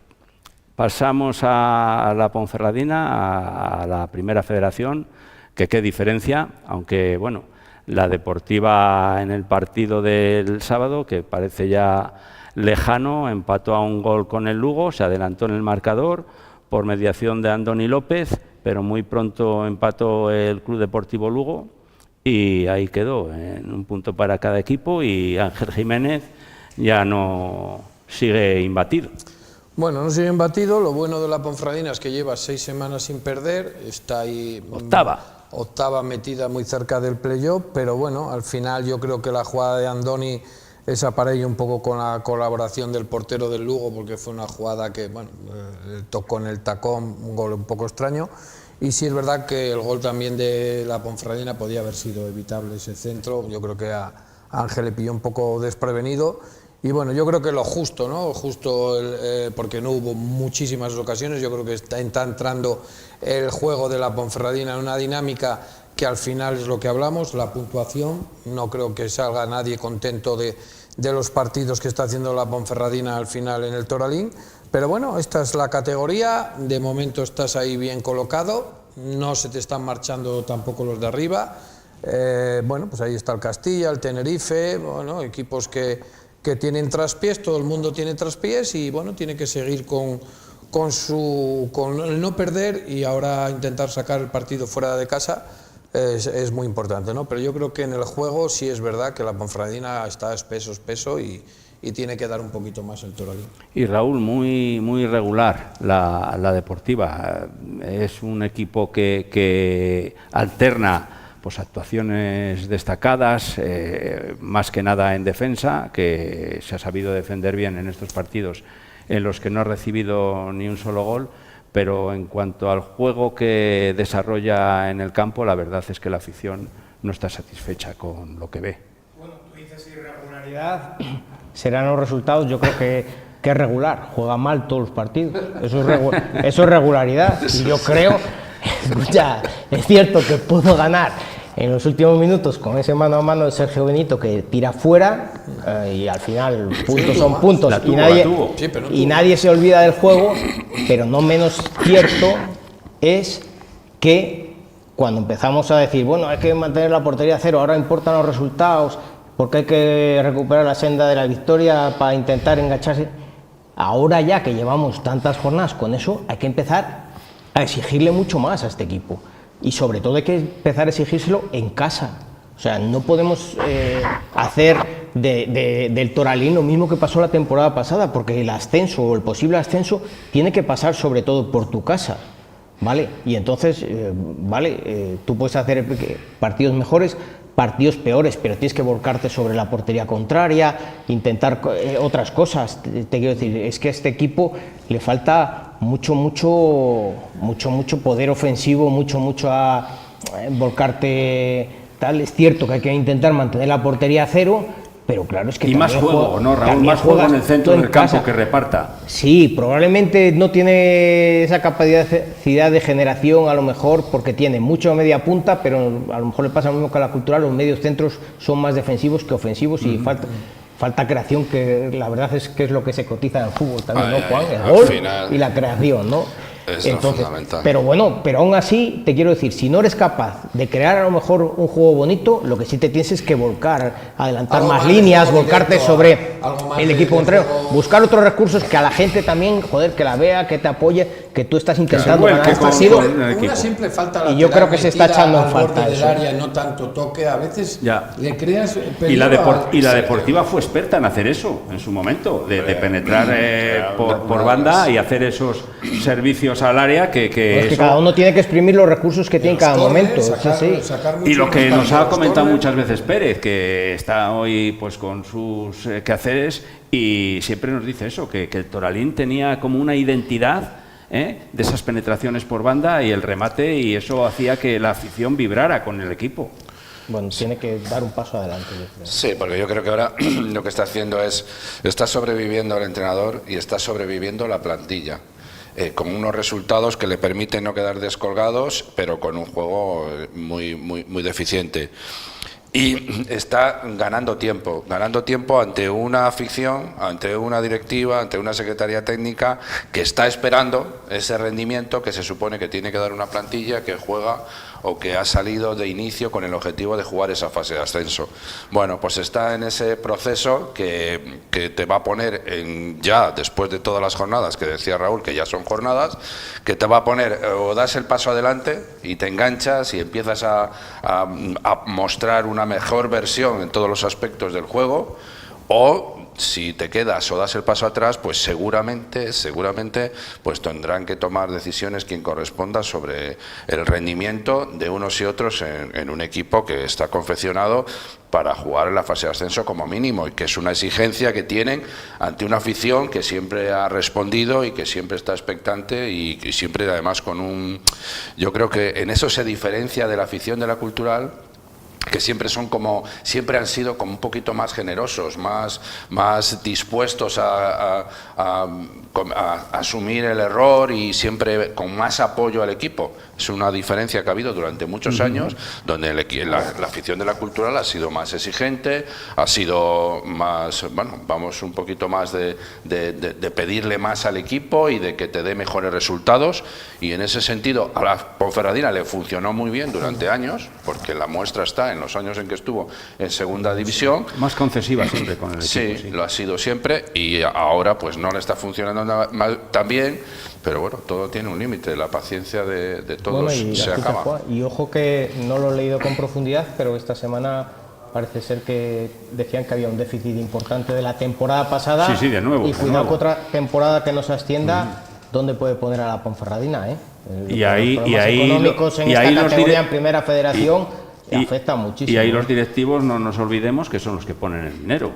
Pasamos a la Ponferradina, a la Primera Federación, que qué diferencia, aunque bueno, la Deportiva en el partido del sábado, que parece ya lejano, empató a un gol con el Lugo, se adelantó en el marcador por mediación de Andoni López, pero muy pronto empató el Club Deportivo Lugo y ahí quedó, en un punto para cada equipo, y Ángel Jiménez ya no sigue imbatido. Bueno, no sigue imbatido. Lo bueno de la Ponferradina es que lleva 6 semanas sin perder, está ahí octava metida muy cerca del playoff, pero bueno, al final yo creo que la jugada de Andoni es aparello un poco con la colaboración del portero del Lugo, porque fue una jugada que, bueno, tocó en el tacón, un gol un poco extraño, y sí es verdad que el gol también de la Ponferradina podía haber sido evitable, ese centro. Yo creo que a Ángel le pilló un poco desprevenido, y bueno, yo creo que lo justo, ¿no? Porque no hubo muchísimas ocasiones. Yo creo que está entrando el juego de la Ponferradina en una dinámica que al final es lo que hablamos, la puntuación. No creo que salga nadie contento de los partidos que está haciendo la Ponferradina al final en el Toralín, pero bueno, esta es la categoría. De momento estás ahí bien colocado, no se te están marchando tampoco los de arriba. Bueno, pues ahí está el Castilla, el Tenerife, bueno, equipos que tienen traspiés, todo el mundo tiene traspiés, y bueno, tiene que seguir con el no perder y ahora intentar sacar el partido fuera de casa. Es muy importante, ¿no? Pero yo creo que en el juego sí es verdad que la Ponferradina está espeso y tiene que dar un poquito más el Toralín. Y Raúl, muy regular la Deportiva. Es un equipo que alterna pues actuaciones destacadas, más que nada en defensa, que se ha sabido defender bien en estos partidos en los que no ha recibido ni un solo gol, pero en cuanto al juego que desarrolla en el campo, la verdad es que la afición no está satisfecha con lo que ve. Bueno, tú dices irregularidad, serán los resultados. Yo creo que es regular, juega mal todos los partidos, eso es regularidad. Y yo creo, escucha, es cierto que pudo ganar en los últimos minutos con ese mano a mano de Sergio Benito que tira fuera, y al final puntos son puntos y nadie se olvida del juego, pero no menos cierto es que cuando empezamos a decir, bueno, hay que mantener la portería a cero, ahora importan los resultados porque hay que recuperar la senda de la victoria para intentar engancharse, ahora ya que llevamos tantas jornadas con eso, hay que empezar a exigirle mucho más a este equipo. Y sobre todo hay que empezar a exigírselo en casa. O sea, no podemos hacer del Toralín lo mismo que pasó la temporada pasada, porque el ascenso o el posible ascenso tiene que pasar sobre todo por tu casa, ¿vale? Y entonces, tú puedes hacer partidos mejores, partidos peores, pero tienes que volcarte sobre la portería contraria, intentar otras cosas. Te quiero decir, es que a este equipo le falta mucho poder ofensivo, mucho a volcarte tal. Es cierto que hay que intentar mantener la portería a cero, pero claro, es que y más juego, ¿no, Raúl? Más juego en el centro del campo que reparta. Sí, probablemente no tiene esa capacidad de generación, a lo mejor porque tiene mucho media punta, pero a lo mejor le pasa lo mismo que a la Cultural, los medios centros son más defensivos que ofensivos, y falta creación, que la verdad es que es lo que se cotiza en el fútbol también, ¿no, Juan? El gol y la creación, ¿no? Es lo fundamental. Pero bueno, pero aún así te quiero decir, si no eres capaz de crear a lo mejor un juego bonito, lo que sí te tienes es que volcar, adelantar más líneas, volcarte sobre el equipo contrario, buscar otros recursos que a la gente también, joder, que la vea, que te apoye, que tú estás intentando ganar este partido. Una simple falta lateral, y yo creo que se está echando en falta del eso. área, no tanto toque, a veces le creas y la Deportiva fue experta en hacer eso en su momento, de penetrar por banda y hacer esos servicios al área que es que cada uno tiene que exprimir los recursos que tiene en cada momento. Y lo que nos ha comentado muchas veces Pérez, que está hoy pues con sus quehaceres, y siempre nos dice eso, que el Toralín tenía como una identidad de esas penetraciones por banda y el remate, y eso hacía que la afición vibrara con el equipo. Bueno, tiene que dar un paso adelante, yo creo. Sí, porque yo creo que ahora lo que está haciendo está sobreviviendo el entrenador y está sobreviviendo la plantilla, con unos resultados que le permiten no quedar descolgados, pero con un juego muy deficiente. Y está ganando tiempo ante una afición, ante una directiva, ante una secretaría técnica que está esperando ese rendimiento que se supone que tiene que dar una plantilla que juega o que ha salido de inicio con el objetivo de jugar esa fase de ascenso. Bueno, pues está en ese proceso que te va a poner ya después de todas las jornadas, que decía Raúl que ya son jornadas, que te va a poner o das el paso adelante y te enganchas y empiezas a mostrar una mejor versión en todos los aspectos del juego, o si te quedas o das el paso atrás, pues seguramente pues tendrán que tomar decisiones quien corresponda sobre el rendimiento de unos y otros en un equipo que está confeccionado para jugar en la fase de ascenso como mínimo, y que es una exigencia que tienen ante una afición que siempre ha respondido y que siempre está expectante y siempre además yo creo que en eso se diferencia de la afición de la Cultural, que siempre han sido como un poquito más generosos, más dispuestos a asumir el error y siempre con más apoyo al equipo. Es una diferencia que ha habido durante muchos años, donde la afición de la Cultural ha sido más exigente, ha sido más, vamos un poquito más de pedirle más al equipo y de que te dé mejores resultados, y en ese sentido a la Ponferradina le funcionó muy bien durante años, porque la muestra está en los años en que estuvo en segunda división. Más concesiva siempre con el equipo. Sí, lo ha sido siempre, y ahora pues no le está funcionando tan bien, pero bueno, todo tiene un límite, la paciencia de todos se acaba. Y ojo que no lo he leído con profundidad, pero esta semana parece ser que decían que había un déficit importante de la temporada pasada. Sí, de nuevo. Y cuidado con otra temporada que no se ascienda, ¿dónde puede poner a la Ponferradina? Y ahí económicos en esta categoría en Primera Federación afecta muchísimo. Y ahí los directivos, no nos olvidemos que son los que ponen el dinero.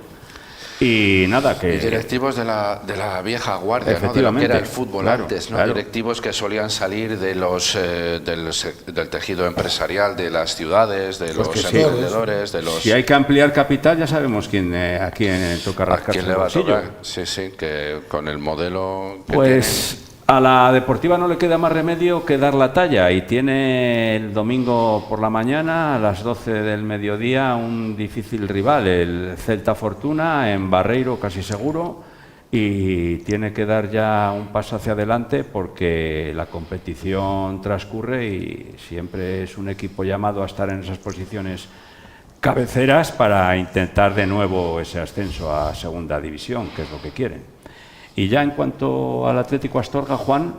Y nada, que... Directivos de la vieja guardia, ¿no? De lo que era el fútbol antes, ¿no? Claro. Directivos que solían salir de del tejido empresarial de las ciudades, de los emprendedores, de los... Si hay que ampliar capital, ya sabemos a quién toca rascarse el bolsillo. Sí, que con el modelo que pues tienen... A la Deportiva no le queda más remedio que dar la talla, y tiene el domingo por la mañana a las 12 del mediodía un difícil rival, el Celta Fortuna, en Barreiro casi seguro, y tiene que dar ya un paso hacia adelante porque la competición transcurre y siempre es un equipo llamado a estar en esas posiciones cabeceras para intentar de nuevo ese ascenso a segunda división, que es lo que quieren. Y ya en cuanto al Atlético Astorga, Juan,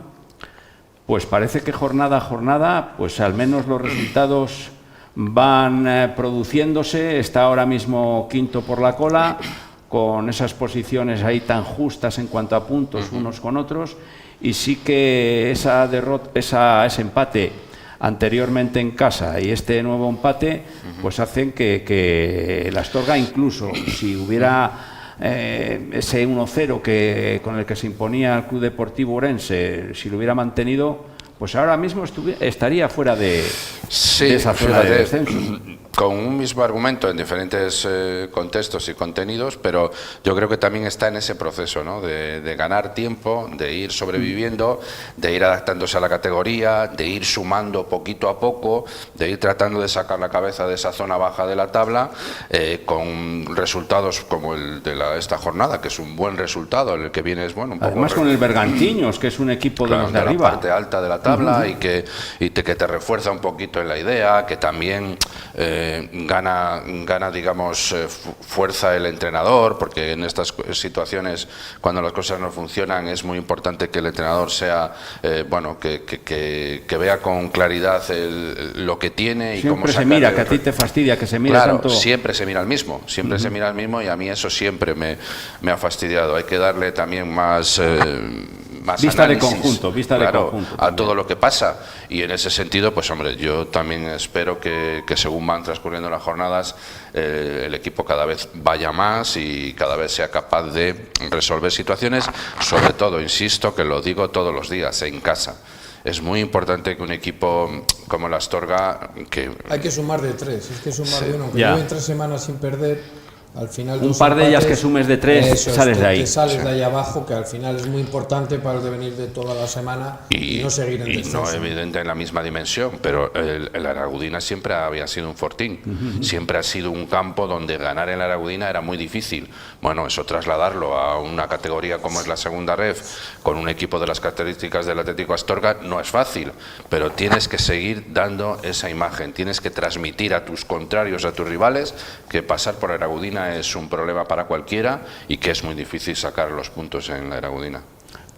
pues parece que jornada a jornada, pues al menos los resultados van produciéndose. Está ahora mismo quinto por la cola, con esas posiciones ahí tan justas en cuanto a puntos unos con otros, y sí que esa derrota, ese empate anteriormente en casa y este nuevo empate, pues hacen que el Astorga, incluso si hubiera ese 1-0 con el que se imponía al Club Deportivo Ourense, si lo hubiera mantenido, pues ahora mismo estaría fuera de Sí, esa zona de descenso. Con un mismo argumento en diferentes contextos y contenidos, pero yo creo que también está en ese proceso, ¿no? de ganar tiempo, de ir sobreviviendo, de ir adaptándose a la categoría, de ir sumando poquito a poco, de ir tratando de sacar la cabeza de esa zona baja de la tabla, con resultados como el de esta jornada, que es un buen resultado, el que viene es bueno. Un poco además con el Bergantiños, que es un equipo de los de arriba. La parte alta de la tabla y que te refuerza un poquito en la idea, que también gana digamos, fuerza el entrenador, porque en estas situaciones, cuando las cosas no funcionan, es muy importante que el entrenador sea, bueno, que vea con claridad lo que tiene y siempre cómo se mira, que a ti te fastidia que se mire claro, tanto. siempre se mira al mismo, siempre se mira al mismo, y a mí eso siempre me ha fastidiado. Hay que darle también más vista análisis, de conjunto, vista claro, de conjunto a también. todo lo que pasa, y en ese sentido, pues hombre, yo también espero que según van transcurriendo las jornadas, el equipo cada vez vaya más y cada vez sea capaz de resolver situaciones, sobre todo, insisto, que lo digo todos los días, en casa. Es muy importante que un equipo como el Astorga... Hay que sumar de 3, es que sumar Sí, de 1, aunque ya. lleven 3 semanas sin perder, al final Un par de ellas que sumes de 3, sales de ahí. Te sales de ahí abajo, que al final es muy importante para el devenir de toda la semana y no seguir en descenso. No evidente en la misma dimensión, pero el Aragudina siempre había sido un fortín, siempre ha sido un campo donde ganar en la Aragudina era muy difícil. Bueno, eso trasladarlo a una categoría como es la segunda ref, con un equipo de las características del Atlético Astorga, no es fácil, pero tienes que seguir dando esa imagen, tienes que transmitir a tus contrarios, a tus rivales, que pasar por Aragudina es un problema para cualquiera y que es muy difícil sacar los puntos en la Aragudina.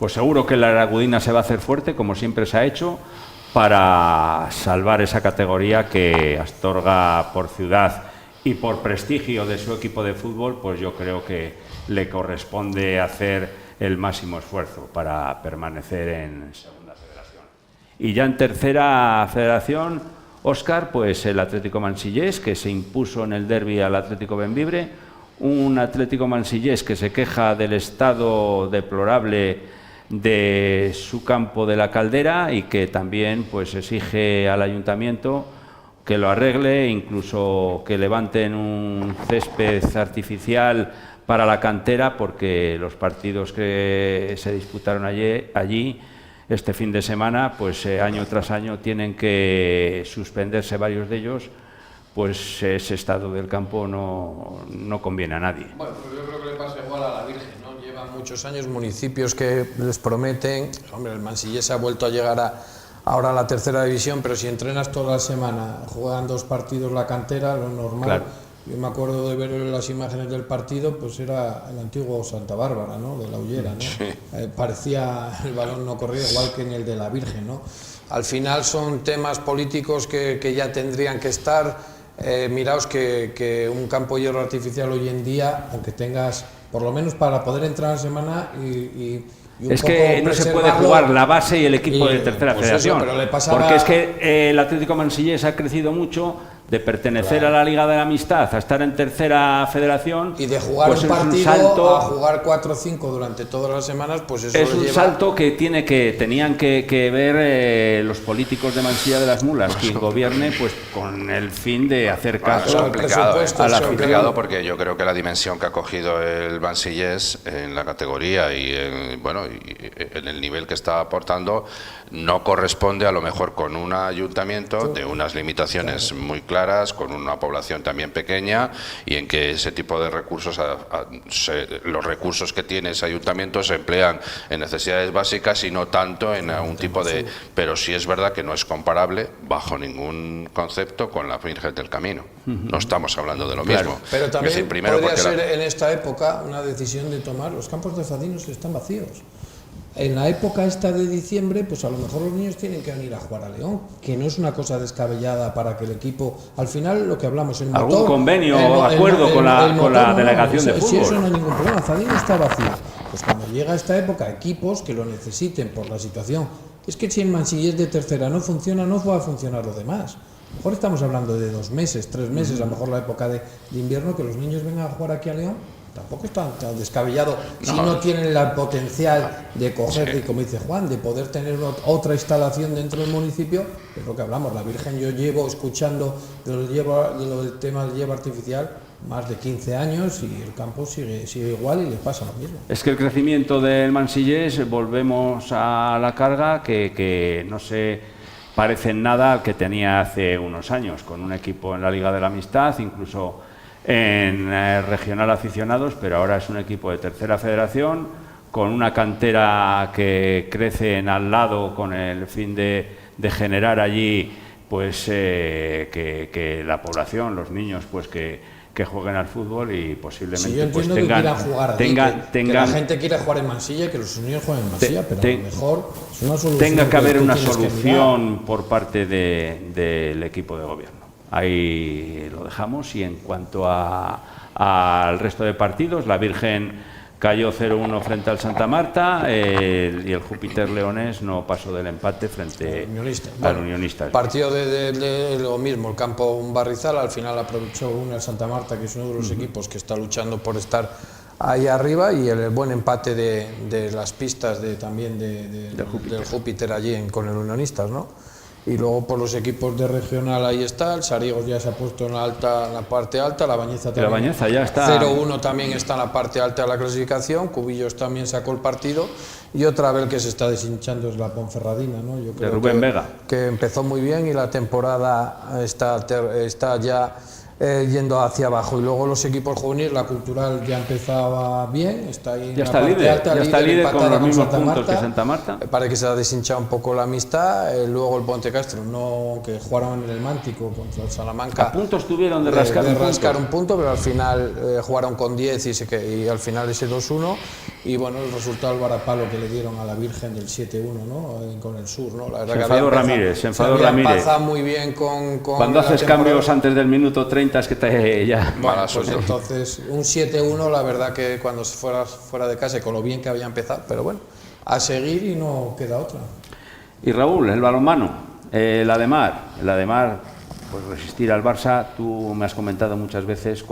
Pues seguro que la Aragudina se va a hacer fuerte, como siempre se ha hecho, para salvar esa categoría que Astorga, por ciudad y por prestigio de su equipo de fútbol, pues yo creo que le corresponde hacer el máximo esfuerzo para permanecer en segunda federación. Y ya en tercera federación, Óscar, pues el Atlético Mansillés, que se impuso en el derbi al Atlético Bembibre, un Atlético Mansillés que se queja del estado deplorable de su campo de la Caldera y que también pues exige al ayuntamiento que lo arregle, incluso que levanten un césped artificial para la cantera, porque los partidos que se disputaron allí este fin de semana, pues año tras año tienen que suspenderse varios de ellos, pues ese estado del campo no conviene a nadie. Bueno, pues yo creo que le pasa igual a la Virgen, ¿no? Llevan muchos años municipios que les prometen, hombre, el Mansillés ha vuelto a llegar ahora a la tercera división, pero si entrenas toda la semana, juegan 2 partidos la cantera, lo normal. Claro. Yo me acuerdo de ver las imágenes del partido, pues era el antiguo Santa Bárbara, ¿no? De la Ullera, ¿no? Sí. Parecía el balón no corría igual que en el de la Virgen, ¿no? Al final son temas políticos que ya tendrían que estar. Miraos que un campo de hierro artificial hoy en día, aunque tengas, por lo menos para poder entrar a la semana y un es poco que no se puede jugar la base y el equipo de tercera pues federación, eso, pero le pasaba... porque es que el Atlético Mansillés ha crecido mucho de pertenecer a la Liga de la Amistad a estar en tercera federación y de jugar pues un es partido salto, a jugar 4 o 5 durante todas las semanas, pues eso es un lleva... salto que tenían que ver los políticos de Mansilla de las Mulas, quien gobierne, pues con el fin de hacer caso a la complicado, porque yo creo que la dimensión que ha cogido el Mansillés en la categoría y en el nivel que está aportando no corresponde a lo mejor con un ayuntamiento de unas limitaciones muy claras, con una población también pequeña, y en que ese tipo de recursos, los recursos que tiene ese ayuntamiento se emplean en necesidades básicas y no tanto en un tipo de... Pero sí es verdad que no es comparable bajo ningún concepto con la Virgen del Camino. No estamos hablando de lo mismo. Pero también es decir, primero podría porque ser en esta época una decisión de tomar, los campos de Fadinos están vacíos. En la época esta de diciembre, pues a lo mejor los niños tienen que venir a jugar a León, que no es una cosa descabellada para que el equipo, al final lo que hablamos, el motor... ¿Algún convenio o acuerdo con la delegación de fútbol? Si eso no hay ningún problema, Fadino está vacío. Pues cuando llega esta época, equipos que lo necesiten por la situación, es que si el Mansillés de tercera no funciona, no va a funcionar lo demás. A lo mejor estamos hablando de 2 meses, 3 meses, a lo mejor la época de invierno, que los niños vengan a jugar aquí a León. tampoco es tan descabellado si no tienen el potencial de coger, y como dice Juan, de poder tener otra instalación dentro del municipio. Es lo que hablamos, la Virgen, yo llevo escuchando del tema del hierba artificial más de 15 años y el campo sigue igual y le pasa lo mismo. Es que el crecimiento del Mansillés, volvemos a la carga, que no se parece en nada al que tenía hace unos años, con un equipo en la Liga de la Amistad, incluso en regional aficionados, pero ahora es un equipo de tercera federación, con una cantera que crece en al lado con el fin de generar allí pues que la población, los niños, pues que jueguen al fútbol y posiblemente sí, yo pues tengan, que jugar que la gente quiere jugar en Mansilla, que los niños jueguen en Mansilla, pero a lo mejor es una solución. Tenga que haber una solución por parte del equipo de gobierno. Ahí lo dejamos. Y en cuanto al resto de partidos, la Virgen cayó 0-1 frente al Santa Marta y el Júpiter Leonés no pasó del empate frente al Unionistas. Partido de lo mismo, el campo un barrizal, al final aprovechó el Santa Marta, que es uno de los equipos que está luchando por estar ahí arriba, y el buen empate de las pistas también del Júpiter allí con el Unionistas, ¿no? Y luego por los equipos de regional ahí está, el Sarigos ya se ha puesto en la parte alta, la Bañeza también. La Bañeza ya está. 0-1 también está en la parte alta de la clasificación, Cubillos también sacó el partido, y otra vez que se está deshinchando es la Ponferradina, ¿no? Yo creo de Rubén Vega. Que empezó muy bien y la temporada está ya yendo hacia abajo. Y luego los equipos juveniles, la Cultural ya empezaba bien, está ahí en ya la está parte líder, alta, ya está líder con los mismos Santa puntos Marta. que Santa Marta. Parece que se ha deshinchado un poco la amistad. Luego el Ponte Castro, que jugaron en el Mántico contra el Salamanca. A puntos tuvieron de rascar un punto, pero al final jugaron con 10 y al final ese 2-1. Y bueno, el resultado del varapalo que le dieron a la Virgen del 7-1, ¿no? Con el Sur, ¿no? La verdad se enfadó Ramírez, se enfadó Ramírez. Muy bien con cuando haces cambios antes del minuto 30 es que te ya... Bueno, pues entonces un 7-1, la verdad que cuando fuera de casa, con lo bien que había empezado, pero bueno, a seguir y no queda otra. Y Raúl, el balonmano, el Ademar, pues resistir al Barça. Tú me has comentado muchas veces,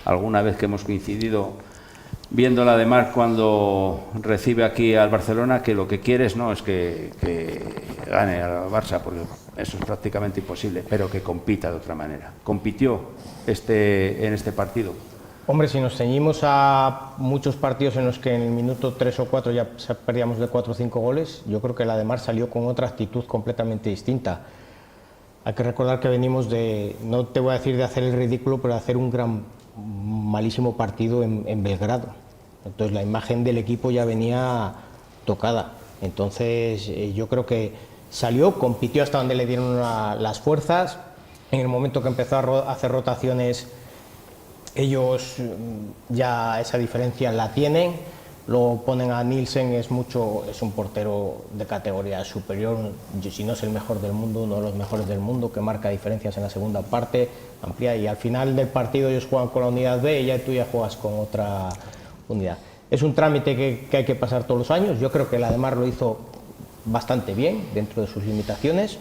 alguna vez que hemos coincidido viendo el Ademar cuando recibe aquí al Barcelona, que lo que quieres no es que gane al Barça, porque eso es prácticamente imposible, pero que compita de otra manera. ¿Compitió en este partido? Hombre, si nos ceñimos a muchos partidos en los que en el minuto 3 o 4 ya perdíamos de 4 o 5 goles, yo creo que el Ademar salió con otra actitud completamente distinta. Hay que recordar que venimos no te voy a decir de hacer el ridículo, pero de hacer un malísimo partido en Belgrado. Entonces la imagen del equipo ya venía tocada. Entonces yo creo que salió, compitió hasta donde le dieron las fuerzas. En el momento que empezó a hacer rotaciones, ellos ya esa diferencia la tienen. Lo ponen a Nielsen, es un portero de categoría superior, si no es el mejor del mundo, uno de los mejores del mundo, que marca diferencias en la segunda parte, amplia, y al final del partido ellos juegan con la unidad B y ya tú ya juegas con otra unidad. Es un trámite que hay que pasar todos los años. Yo creo que el Ademar lo hizo bastante bien dentro de sus limitaciones,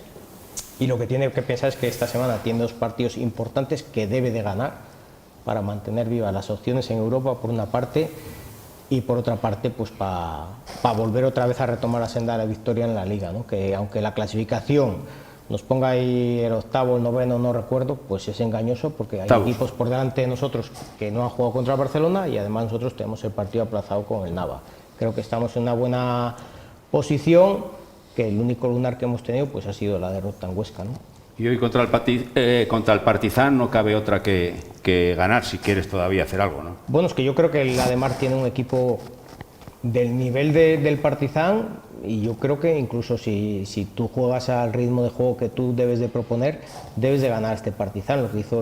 y lo que tiene que pensar es que esta semana tiene 2 partidos importantes que debe de ganar para mantener vivas las opciones en Europa, por una parte, y por otra parte pues para volver otra vez a retomar la senda de la victoria en la Liga, ¿no? Que aunque la clasificación nos ponga ahí el octavo, el noveno, no recuerdo, pues es engañoso, porque hay equipos por delante de nosotros que no han jugado contra el Barcelona, y además nosotros tenemos el partido aplazado con el Nava. Creo que estamos en una buena posición, que el único lunar que hemos tenido pues ha sido la derrota en Huesca, ¿no? Y hoy contra el Partizan no cabe otra que ganar, si quieres todavía hacer algo, ¿no? Bueno, es que yo creo que el Ademar tiene un equipo del nivel del Partizan, y yo creo que incluso si tú juegas al ritmo de juego que tú debes de proponer, debes de ganar este Partizan. Lo que hizo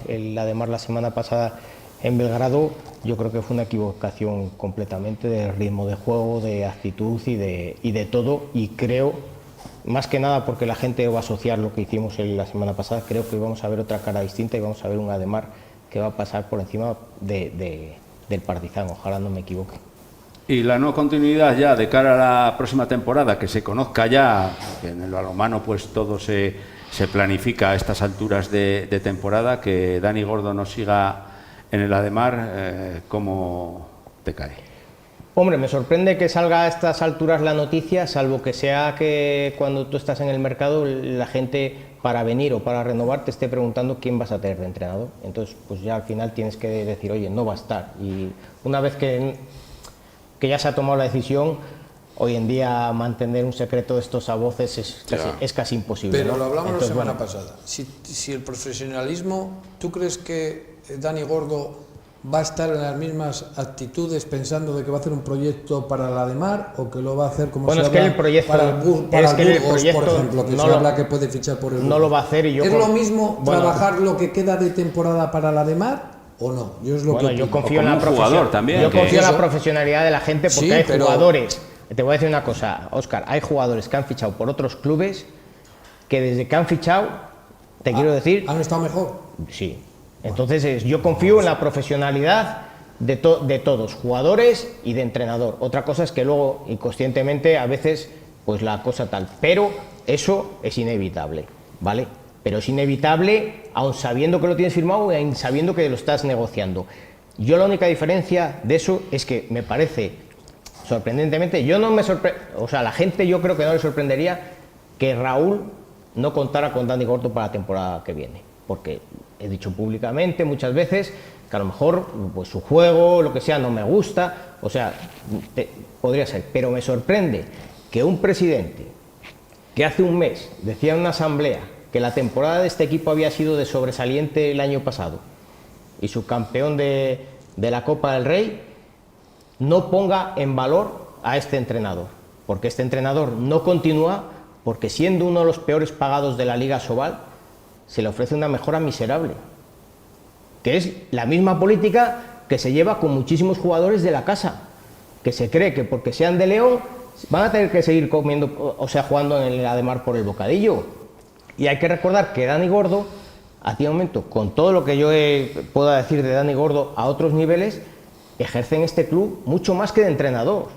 el Ademar la semana pasada en Belgrado, yo creo que fue una equivocación completamente de ritmo de juego, de actitud y de todo, y creo, más que nada porque la gente va a asociar lo que hicimos la semana pasada, creo que vamos a ver otra cara distinta y vamos a ver un Ademar que va a pasar por encima del Partizan. Ojalá no me equivoque. Y la no continuidad ya de cara a la próxima temporada, que se conozca ya, que en el balonmano pues todo se planifica a estas alturas de temporada, que Dani Gordo nos siga En el Ademar, ¿cómo te cae? Hombre, me sorprende que salga a estas alturas la noticia, salvo que sea que cuando tú estás en el mercado la gente para venir o para renovar te esté preguntando quién vas a tener de entrenador. Entonces, pues ya al final tienes que decir, oye, no va a estar. Y una vez que ya se ha tomado la decisión, hoy en día mantener un secreto de estos a voces es casi imposible. Pero ¿no? lo hablamos Entonces, la semana pasada. Si el profesionalismo, ¿tú crees que Dani Gordo va a estar en las mismas actitudes pensando de que va a hacer un proyecto para la Ademar o que lo va a hacer como bueno, se es que habla el proyecto, para el Burgos, por ejemplo, que no se habla que puede fichar por el Burgos? No lo va a hacer y yo... ¿Es lo mismo trabajar lo que queda de temporada para la Ademar o no? Yo es lo que yo confío en la confío en la profesionalidad de la gente porque sí, hay pero... jugadores. Te voy a decir una cosa, Óscar, hay jugadores que han fichado por otros clubes que desde que han fichado, quiero decir... ¿Han estado mejor? Sí. Entonces yo confío en la profesionalidad de todos, jugadores y de entrenador. Otra cosa es que luego inconscientemente a veces pues la cosa tal, pero eso es inevitable, ¿vale? Pero es inevitable aun sabiendo que lo tienes firmado y aun sabiendo que lo estás negociando. Yo la única diferencia de eso es que me parece sorprendentemente, la gente yo creo que no le sorprendería que Raúl no contara con Dani Gordo para la temporada que viene, porque he dicho públicamente muchas veces que a lo mejor pues su juego, lo que sea, no me gusta, podría ser, pero me sorprende que un presidente que hace un mes decía en una asamblea que la temporada de este equipo había sido de sobresaliente el año pasado y subcampeón de la Copa del Rey, no ponga en valor a este entrenador, porque este entrenador no continúa, porque siendo uno de los peores pagados de la Liga Sobal, se le ofrece una mejora miserable, que es la misma política que se lleva con muchísimos jugadores de la casa, que se cree que porque sean de León van a tener que seguir comiendo, jugando en el Ademar por el bocadillo. Y hay que recordar que Dani Gordo, a ti momento, con todo lo que yo pueda decir de Dani Gordo a otros niveles, ejerce en este club mucho más que de entrenador.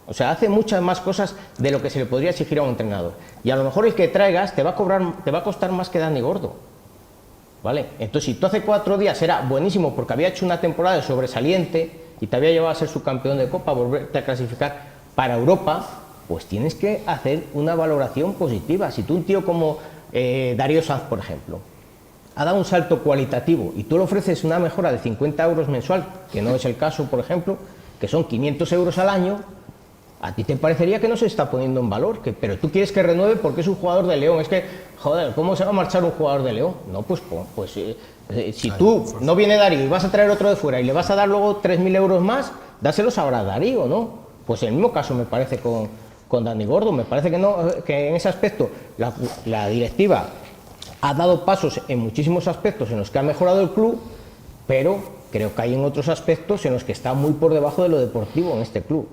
O sea, hace muchas más cosas de lo que se le podría exigir a un entrenador. Y a lo mejor el que traigas te va a costar más que Dani Gordo, ¿vale? Entonces, si tú hace 4 días era buenísimo porque había hecho una temporada de sobresaliente y te había llevado a ser subcampeón de Copa, volverte a clasificar para Europa, pues tienes que hacer una valoración positiva. Si tú, un tío como Darío Sanz, por ejemplo, ha dado un salto cualitativo y tú le ofreces una mejora de 50 euros mensual, que no es el caso, por ejemplo, que son 500 euros al año, a ti te parecería que no se está poniendo en valor, pero tú quieres que renueve porque es un jugador de León. Es que, joder, ¿cómo se va a marchar un jugador de León? No, pues si tú no viene Darío y vas a traer otro de fuera y le vas a dar luego 3.000 euros más, dáselos ahora a Darío, ¿no? Pues el mismo caso me parece con Dani Gordo. Me parece que en ese aspecto la directiva ha dado pasos en muchísimos aspectos en los que ha mejorado el club, pero creo que hay en otros aspectos en los que está muy por debajo de lo deportivo en este club.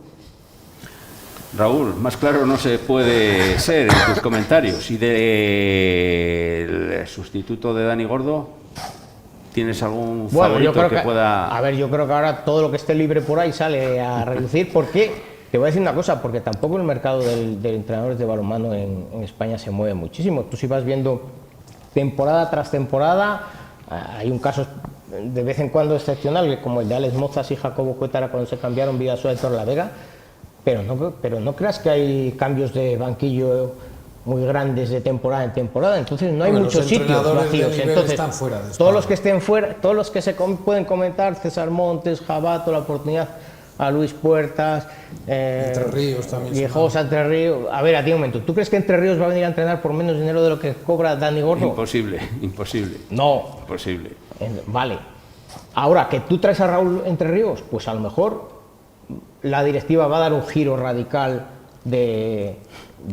Raúl, más claro no se puede ser en tus comentarios. ¿Y del sustituto de Dani Gordo? ¿Tienes algún favorito que pueda...? A ver, yo creo que ahora todo lo que esté libre por ahí sale a reducir, porque te voy a decir una cosa, porque tampoco el mercado de entrenadores de balonmano en España se mueve muchísimo. Tú si vas viendo temporada tras temporada, hay un caso de vez en cuando excepcional, como el de Alex Mozas y Jacobo Cuétara cuando se cambiaron Vidasoa de Torrelavega, pero no creas que hay cambios de banquillo muy grandes de temporada en temporada, entonces no hay muchos sitios vacíos. Entonces, todos los que estén fuera, todos los que pueden comentar, César Montes, Jabato, la oportunidad a Luis Puertas, Entre Ríos también. Viejosa, Entre Ríos. A ver, a ti un momento, ¿tú crees que Entre Ríos va a venir a entrenar por menos dinero de lo que cobra Dani Gordo? Imposible. No. Imposible. Vale. Ahora, que tú traes a Raúl Entre Ríos, pues a lo mejor la directiva va a dar un giro radical de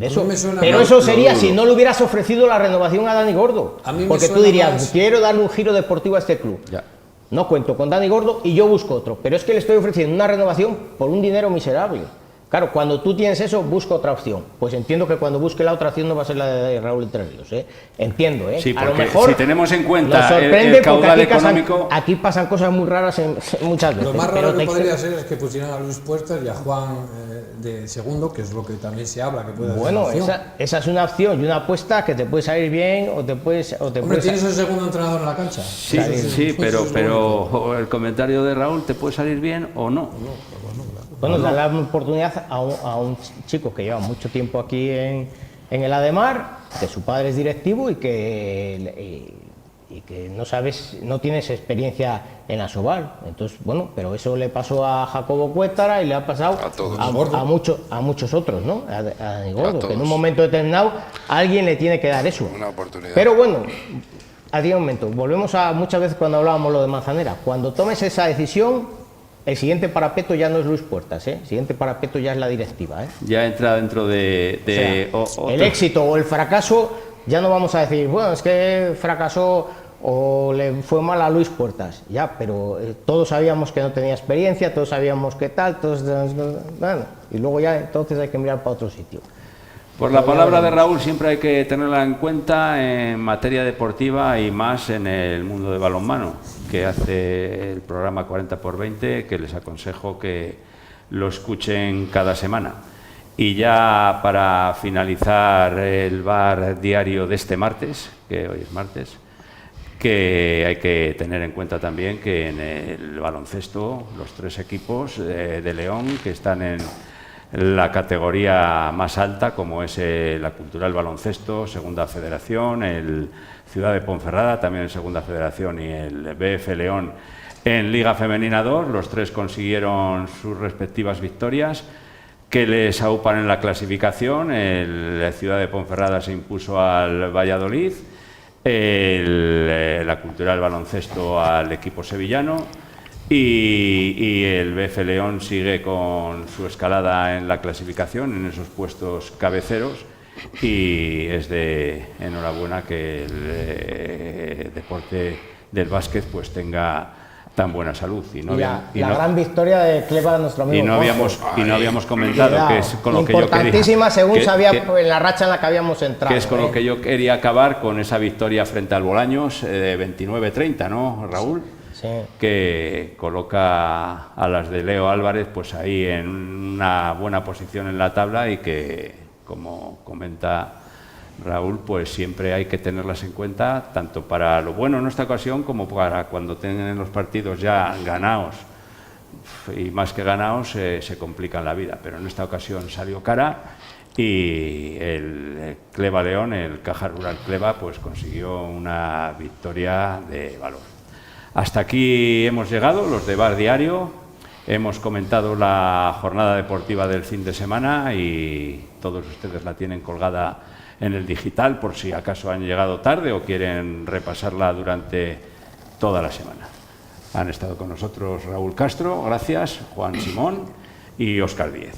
eso. Pero eso sería si no le hubieras ofrecido la renovación a Dani Gordo. Porque tú dirías, quiero darle un giro deportivo a este club. Ya. No cuento con Dani Gordo y yo busco otro. Pero es que le estoy ofreciendo una renovación por un dinero miserable. Claro, cuando tú tienes eso, busca otra opción. Pues entiendo que cuando busque la otra opción no va a ser la de Raúl Entre Ríos, ¿eh? Entiendo, ¿eh? Sí, a lo porque mejor si tenemos en nos cuenta sorprende el caudal porque económico... aquí pasan cosas muy raras muchas veces. Lo más pero raro que podría ser es que pusieran a Luis Puertas y a Juan de segundo, que es lo que también se habla, que puede ser Bueno, una opción. esa es una opción y una apuesta que te puede salir bien o te puedes... Hombre, ¿tienes el segundo entrenador en la cancha? Sí, sí, pero el comentario de Raúl te puede salir bien o no. Bueno, darle la oportunidad a un chico que lleva mucho tiempo aquí en el Ademar, que su padre es directivo y que no tienes experiencia en Asobal. Entonces, bueno, pero eso le pasó a Jacobo Cuétara y le ha pasado a muchos otros, ¿no? A Gordo, que en un momento determinado alguien le tiene que dar eso. Una oportunidad. Pero bueno, a un momento, volvemos a muchas veces cuando hablábamos lo de Manzanera. Cuando tomes esa decisión, el siguiente parapeto ya no es Luis Puertas, ¿eh? El siguiente parapeto ya es la directiva, ¿eh? Ya entra dentro de O sea, el éxito o el fracaso, ya no vamos a decir, bueno, es que fracasó o le fue mal a Luis Puertas, ya, pero todos sabíamos que no tenía experiencia, todos sabíamos qué tal, bueno, y luego ya entonces hay que mirar para otro sitio. Por la palabra de Raúl siempre hay que tenerla en cuenta en materia deportiva y más en el mundo de balonmano, que hace el programa 40×20, que les aconsejo que lo escuchen cada semana. Y ya para finalizar el bar diario de este martes, que hoy es martes, que hay que tener en cuenta también que en el baloncesto los 3 equipos de León que están en la categoría más alta, como es la Cultural Baloncesto, Segunda Federación, el Ciudad de Ponferrada, también en Segunda Federación, y el BF León en Liga Femenina 2, los 3 consiguieron sus respectivas victorias, que les aupan en la clasificación. La Ciudad de Ponferrada se impuso al Valladolid, la Cultural Baloncesto al equipo sevillano, y el BF León sigue con su escalada en la clasificación, en esos puestos cabeceros, y es de enhorabuena que el deporte del básquet pues tenga tan buena salud. Gran victoria de Cleva, nuestro amigo. Y no habíamos comentado, que es con lo que yo quería... Importantísima, según sabía en la racha en la que habíamos entrado. Que es con lo que yo quería acabar, con esa victoria frente al Bolaños, 29-30, ¿no, Raúl? Sí. Que coloca a las de Leo Álvarez pues ahí en una buena posición en la tabla, y que, como comenta Raúl, pues siempre hay que tenerlas en cuenta, tanto para lo bueno en esta ocasión como para cuando tengan los partidos ya ganados, y más que ganados se complican la vida, pero en esta ocasión salió cara, y el Cleva León, el Caja Rural Cleva, pues consiguió una victoria de valor. Hasta aquí hemos llegado, los de Bar Diario. Hemos comentado la jornada deportiva del fin de semana y todos ustedes la tienen colgada en el digital por si acaso han llegado tarde o quieren repasarla durante toda la semana. Han estado con nosotros Raúl Castro, gracias, Juan Simón y Óscar Díez.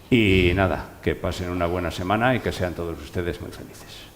Y nada, que pasen una buena semana y que sean todos ustedes muy felices.